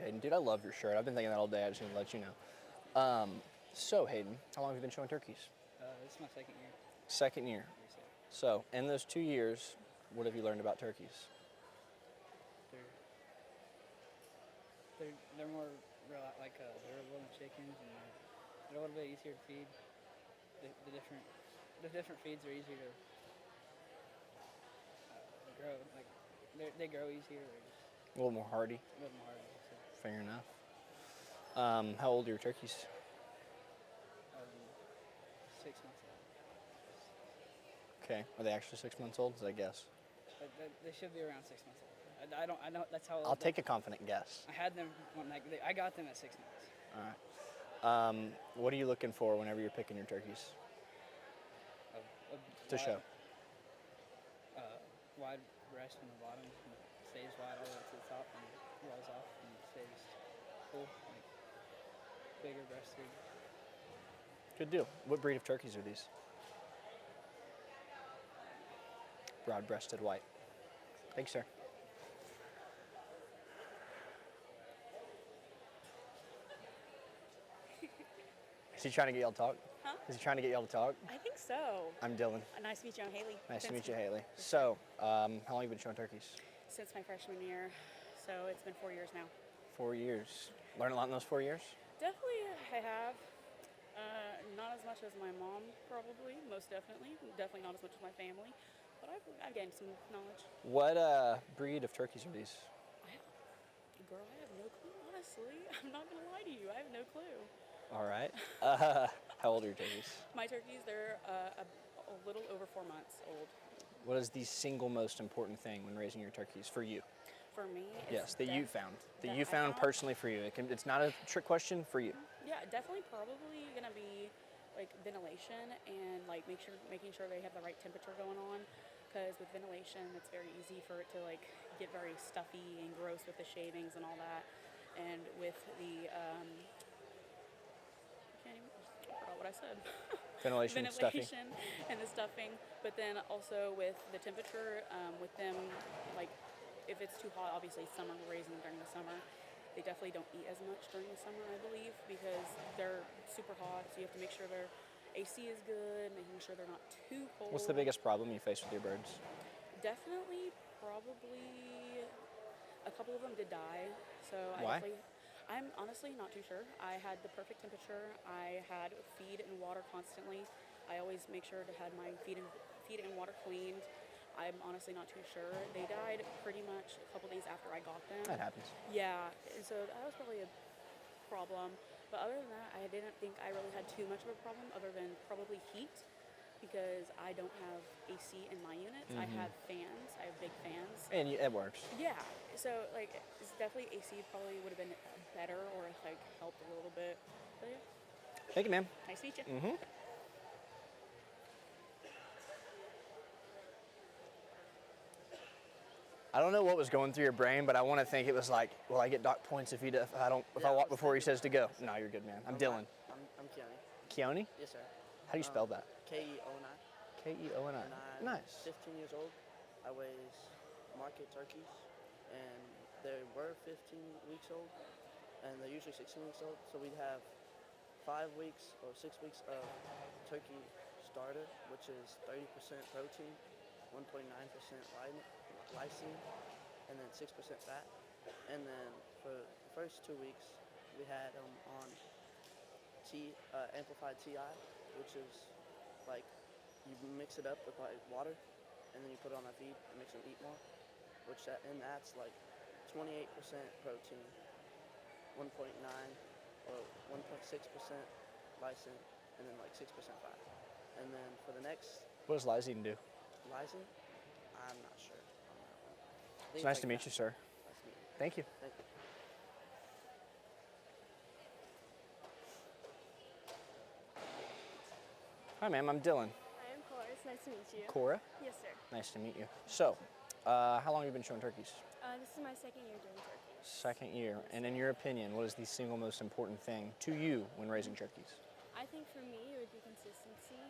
Hayden, dude, I love your shirt. I've been thinking that all day. I just need to let you know. So, Hayden, how long have you been showing turkeys? This is my second year. Second year. So, in those 2 years, what have you learned about turkeys? They're more like durable than chickens, and they're a little bit easier to feed. The different feeds are easier to grow. Like they grow easier. They're just A little more hardy. a little more hardy. So, Fair enough. How old are your turkeys? 6 months old. Okay. Are they actually 6 months old? Is that a guess? They should be around 6 months old. I know that's how old. I'll take a confident guess. I had them I got them at 6 months. All right. What are you looking for whenever you're picking your turkeys? To show. Wide breast from the bottom, and stays wide all the way to the top, and rolls off and stays full, like bigger breasted. Good deal. What breed of turkeys are these? Broad-breasted white. Thanks, sir. Is he trying to get y'all to talk? Huh? Is he trying to get y'all to talk? I think so. I'm Dylan. Nice to meet you. I'm Haley. Nice to meet you, Haley. So, how long have you been showing turkeys? Since my freshman year, so it's been 4 years now. 4 years. Learned a lot in those 4 years? Definitely, I have. Not as much as my mom, probably. Most definitely. Definitely not as much as my family. But I've gained some knowledge. What breed of turkeys are these? Girl, I have no clue, honestly. I'm not going to lie to you. I have no clue. All right. How old are your turkeys? My turkeys, they're a little over 4 months old. What is the single most important thing when raising your turkeys for you? For me? Yes, that you found. That that you I found found? personally for you. It's not a trick question for you. Yeah, definitely probably going to be like ventilation and like making sure they have the right temperature going on, because with ventilation it's very easy for it to like get very stuffy and gross with the shavings and all that. And with the I forgot what I said. Ventilation, stuffing. And the stuffing, but then also with the temperature, with them, like if it's too hot, obviously summer, we're raising them during the summer. They definitely don't eat as much during the summer, I believe, because they're super hot. So you have to make sure their AC is good, making sure they're not too cold. What's the biggest problem you face with your birds? Definitely, probably a couple of them did die. So Why? I'm honestly not too sure. I had the perfect temperature. I had feed and water constantly. I always make sure to have my feed and water cleaned. I'm honestly not too sure. They died pretty much a couple days after I got them. That happens. Yeah, and so that was probably a problem. But other than that, I didn't think I really had too much of a problem other than probably heat, because I don't have AC in my units. I have fans. I have big fans. And it works. Yeah, so like it's definitely AC probably would have been better or like helped a little bit. But yeah. Thank you, ma'am. Nice to meet you. Mm-hmm. I don't know what was going through your brain, but I want to think it was like, will I get dock points if I walk before he says to go? No, you're good, man. I'm Dylan. I'm Keone. Keone? Yes, sir. How do you spell that? Keoni. Keoni. And I'm Nice. 15 years old. I raise market turkeys, and they were 15 weeks old, and they're usually 16 weeks old. So we have 5 weeks or 6 weeks of turkey starter, which is 30% protein, 1.9% lysine, and then 6% fat. And then for the first 2 weeks, we had them on amplified TI, which is like you mix it up with like water, and then you put it on that feed and makes them eat more. And that's like 28% protein, 1.9 or 1.6% lysine, and then like 6% fat. And then for the next What does lysine do? lysine, I'm not sure on that one. It's nice to meet you, sir. Nice to meet you. Thank you. Thank you. Hi, ma'am. I'm Dylan. Hi, I'm Cora. It's nice to meet you. Cora? Yes, sir. Nice to meet you. So, how long have you been showing turkeys? This is my second year doing turkeys. Second year. And in your opinion, what is the single most important thing to you when raising turkeys? I think for me it would be consistency.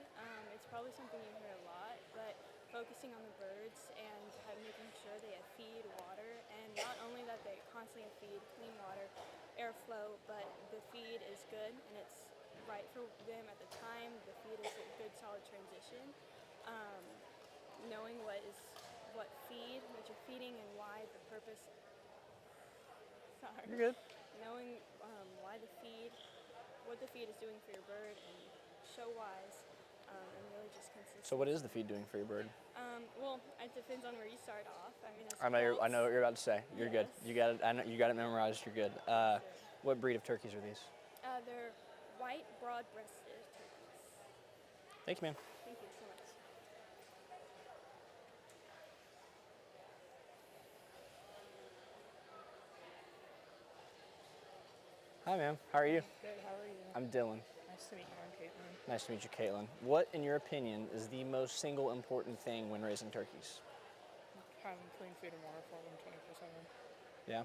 It's probably something you hear a lot, but focusing on the birds and making sure they have feed, water, and not only that they constantly have feed, clean water, airflow, but the feed is good and it's right for them at the time. The feed is a good solid transition. Knowing what feed, what you're feeding and why the purpose. Sorry. You're good. Knowing why the feed, what the feed is doing for your bird, and show-wise, and really just consistent. So what is the feed doing for your bird? Well, it depends on where you start off. I know what you're about to say. You're good. You got it. I know you got it memorized. You're good. What breed of turkeys are these? They're white, broad-breasted turkeys. Thank you, ma'am. Thank you so much. Hi, ma'am. How are you? Good, how are you? I'm Dylan. Nice to meet you, I'm Caitlin. Nice to meet you, Caitlin. What, in your opinion, is the most single important thing when raising turkeys? Having clean food and water for them 24/7. Yeah?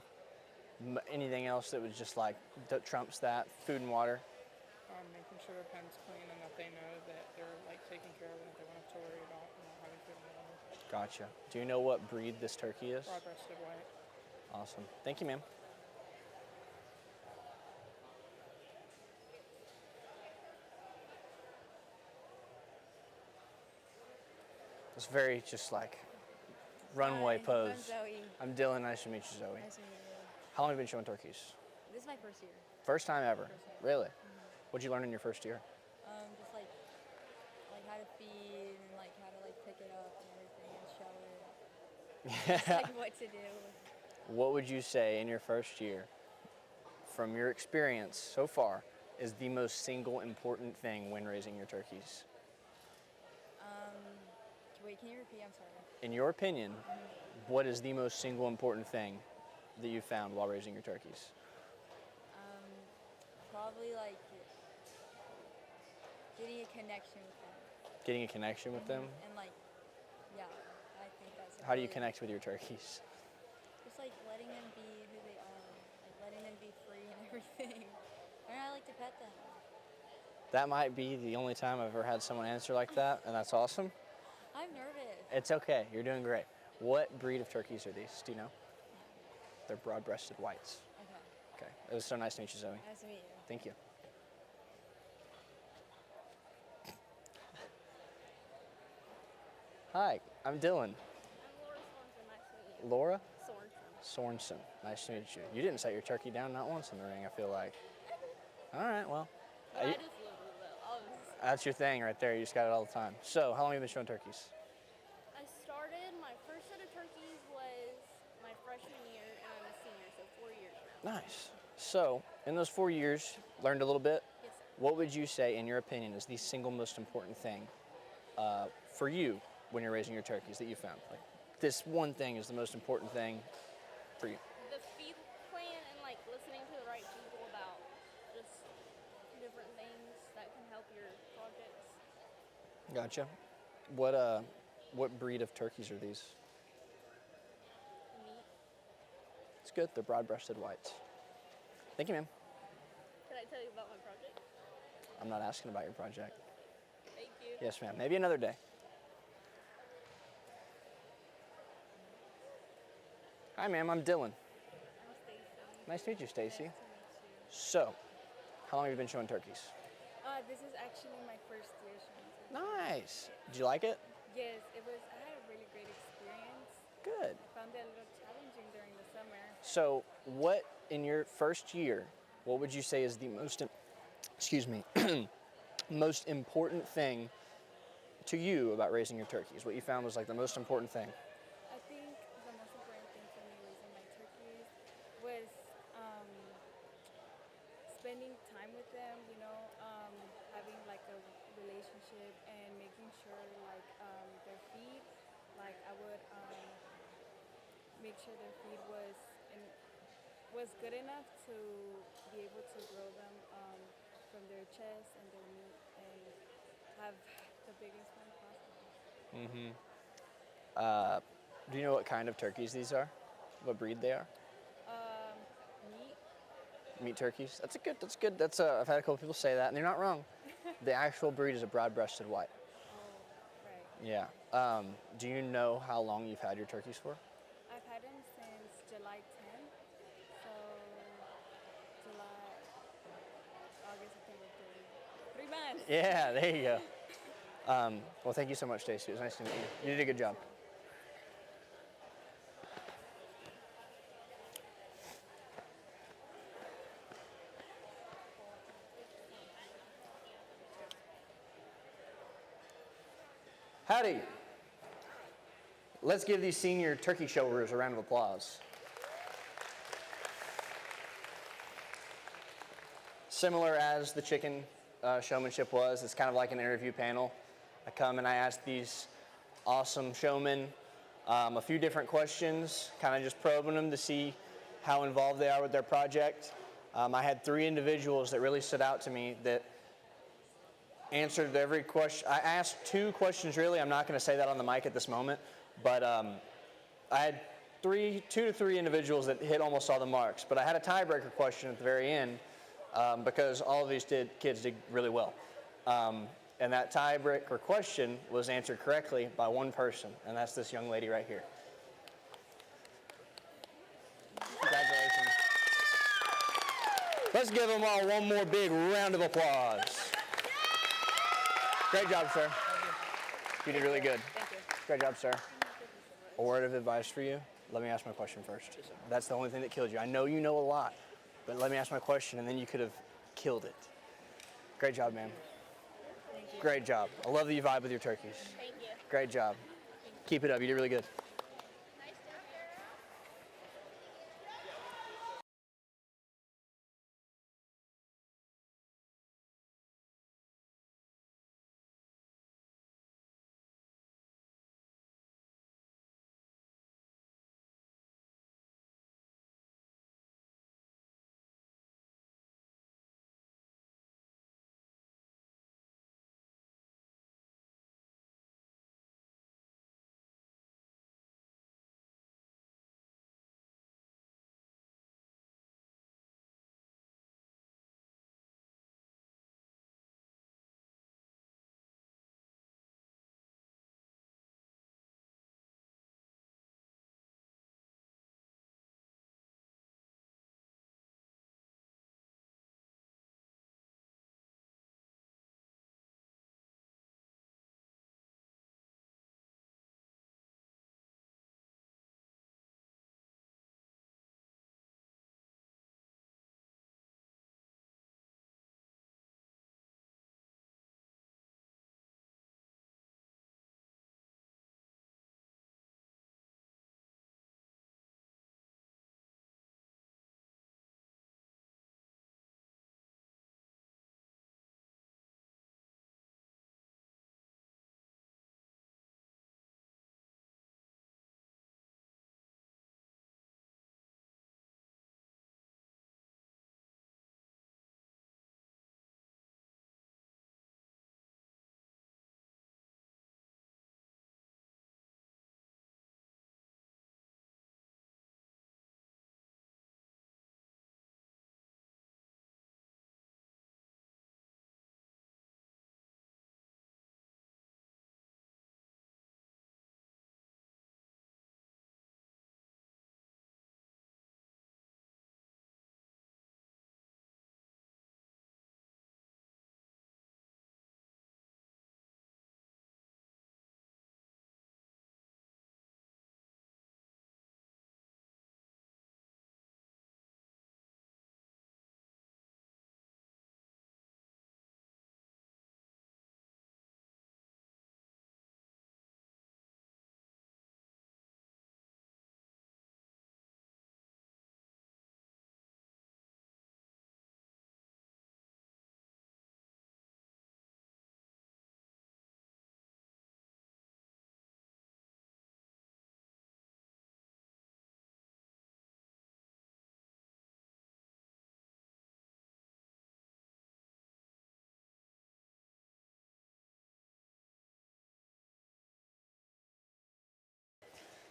Anything else that was just like, that trumps that? Food and water? Making sure their pen's clean and that they know that they're like taken care of and that they won't have to worry about having food and water. Gotcha. Do you know what breed this turkey is? Broad-breasted white. Awesome. Thank you, ma'am. It's very just like runway Hi, pose. I'm Zoe. I'm Dylan. Nice to meet you, Zoe. Nice to meet you. How long have you been showing turkeys? This is my first year. First time ever? First time. Really? What'd you learn in your first year? Just like how to feed and like how to like pick it up and everything and show it. Just, like what to do. What would you say in your first year, from your experience so far, is the most single important thing when raising your turkeys? Wait, can you repeat? I'm sorry. In your opinion, what is the most single important thing that you found while raising your turkeys? Probably like getting a connection with them. Getting a connection with them? And like, yeah, I think that's. How do you connect with your turkeys? Just like letting them be who they are, like letting them be free and everything. And I like to pet them. That might be the only time I've ever had someone answer like that, and that's awesome. I'm nervous. It's okay. You're doing great. What breed of turkeys are these? Do you know? They're broad-breasted whites. Okay. Okay. It was so nice to meet you, Zoe. Nice to meet you. Thank you. Hi, I'm Dylan. I'm Laura Sorensen. Nice to meet you. Laura? Sorensen. Sorensen. Nice to meet you. You didn't set your turkey down not once in the ring, I feel like. All right, well. I just literally will. That's your thing right there. You just got it all the time. So, how long have you been showing turkeys? I started, my first set of turkeys was my freshman year, and I'm a senior, so 4 years now. Nice. So, in those 4 years, learned a little bit. Yes, sir. What would you say, in your opinion, is the single most important thing for you when you're raising your turkeys that you found? Like, this one thing is the most important thing for you. The feed plan and like listening to the right people about just different things that can help your projects. Gotcha. What breed of turkeys are these? Meat. It's good. They're broad-breasted whites. Thank you, ma'am. Can I tell you about my project? I'm not asking about your project. Thank you. Yes, ma'am. Maybe another day. Hi, ma'am. I'm Dylan. I'm Stacy. Nice to meet you, Stacy. Nice to meet you. So, how long have you been showing turkeys? This is actually my first year showing turkeys. Nice. Did you like it? Yes, it was. I had a really great experience. Good. I found it a little challenging during the summer. So, what in your first year, what would you say is the most, most important thing to you about raising your turkeys? What you found was like the most important thing? I think the most important thing for me raising my turkeys was spending time with them, having like a relationship and making sure like their feed, like I would make sure their feed was good enough to be able to grow them from their chest and their meat and have the biggest one possible. Do you know what kind of turkeys these are? What breed they are? Meat. Meat turkeys. That's good. I've had a couple people say that, and they're not wrong. The actual breed is a broad-breasted white. Oh, right. Yeah. Do you know how long you've had your turkeys for? I've had them since July 10th. So July, August, September, 3 months. Yeah, there you go. Well, thank you so much, Stacey. It was nice to meet you. You did a good job. Howdy. Let's give these senior turkey showers a round of applause. Similar as the chicken showmanship was, it's kind of like an interview panel. I come and I ask these awesome showmen a few different questions, kind of just probing them to see how involved they are with their project. I had 3 individuals that really stood out to me that answered every question. I asked 2 questions really. I'm not going to say that on the mic at this moment, but I had 2 to 3 individuals that hit almost all the marks. But I had a tiebreaker question at the very end because all of these kids did really well. And that tiebreaker question was answered correctly by one person, and that's this young lady right here. Congratulations. Let's give them all one more big round of applause. Great job, sir. You did really good. Thank you. Great job, sir. A word of advice for you. Let me ask my question first. That's the only thing that killed you. I know you know a lot, but let me ask my question, and then you could have killed it. Great job, man. Great job. I love that you vibe with your turkeys. Thank you. Great job. Keep it up. You did really good.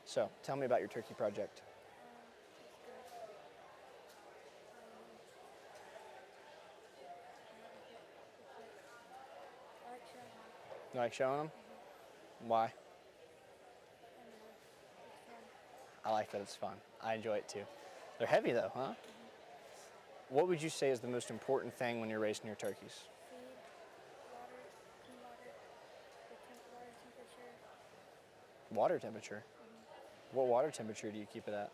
So, tell me about your turkey project. You like showing them? Why? I like that it's fun. I enjoy it too. They're heavy though, huh? What would you say is the most important thing when you're raising your turkeys? Water temperature? What water temperature do you keep it at?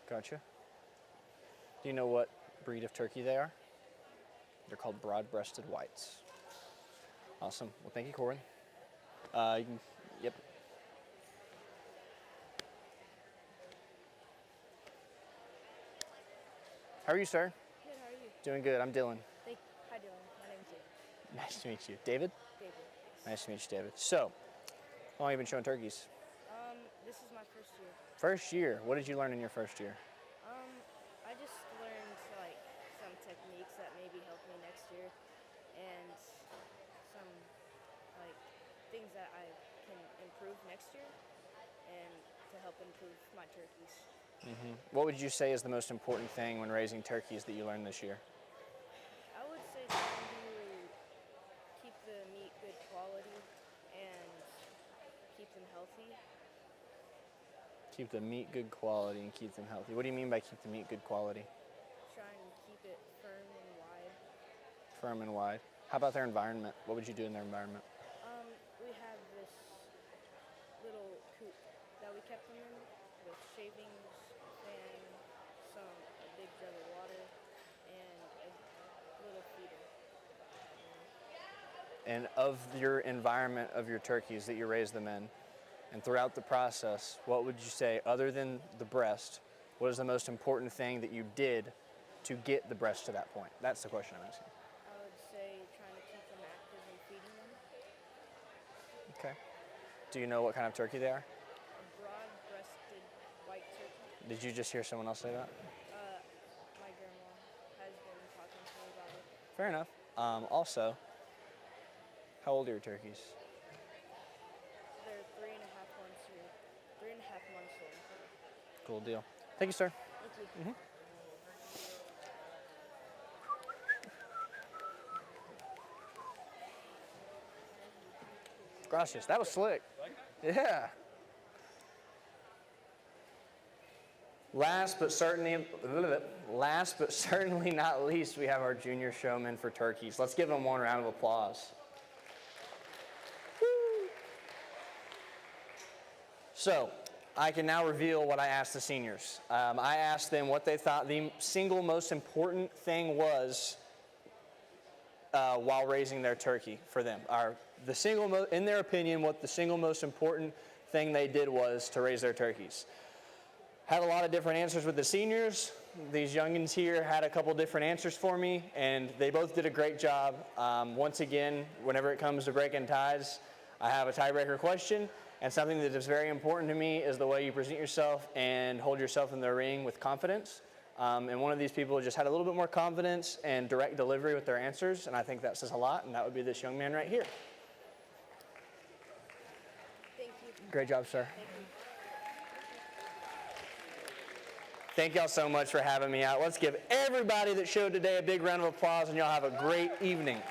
Gotcha. Do you know what breed of turkey they are? They're called broad-breasted whites. Awesome. Well, thank you, Corbin. You can, yep. How are you, sir? Good, how are you? Doing good. I'm Dylan. Hi, Dylan. My name's David. Nice to meet you. David? David. Nice to meet you, David. So, how long have you been showing turkeys? This is my first year. First year. What did you learn in your first year? I just learned like some techniques that maybe help me next year, and some like things that I can improve next year, and to help improve my turkeys. What would you say is the most important thing when raising turkeys that you learned this year? I would say trying to keep the meat good quality and keep them healthy. Keep the meat good quality and keep them healthy. What do you mean by keep the meat good quality? Try and keep it firm and wide. Firm and wide. How about their environment? What would you do in their environment? We have this little coop that we kept them in with shavings and a big jug of water and a little feeder. And of your environment of your turkeys that you raise them in, and throughout the process, what would you say, other than the breast, what is the most important thing that you did to get the breast to that point? That's the question I'm asking. I would say trying to keep them active and feeding them. Okay. Do you know what kind of turkey they are? A broad-breasted white turkey. Did you just hear someone else say that? My grandma has been talking to me about it. Fair enough. Also, how old are your turkeys? They're 3.5 months here. 3.5 months old. Cool deal. Thank you, sir. Thank you. Gracias. That was slick. Yeah. Last but certainly not least, we have our junior showmen for turkeys. Let's give them one round of applause. Woo. So, I can now reveal what I asked the seniors. I asked them what they thought the single most important thing was while raising their turkey for them. In their opinion, what the single most important thing they did was to raise their turkeys. Had a lot of different answers with the seniors. These youngins here had a couple different answers for me, and they both did a great job. Once again, whenever it comes to breaking ties, I have a tiebreaker question, and something that is very important to me is the way you present yourself and hold yourself in the ring with confidence. And one of these people just had a little bit more confidence and direct delivery with their answers, and I think that says a lot, and that would be this young man right here. Thank you. Great job, sir. Thank you. Thank y'all so much for having me out. Let's give everybody that showed today a big round of applause, and y'all have a great evening.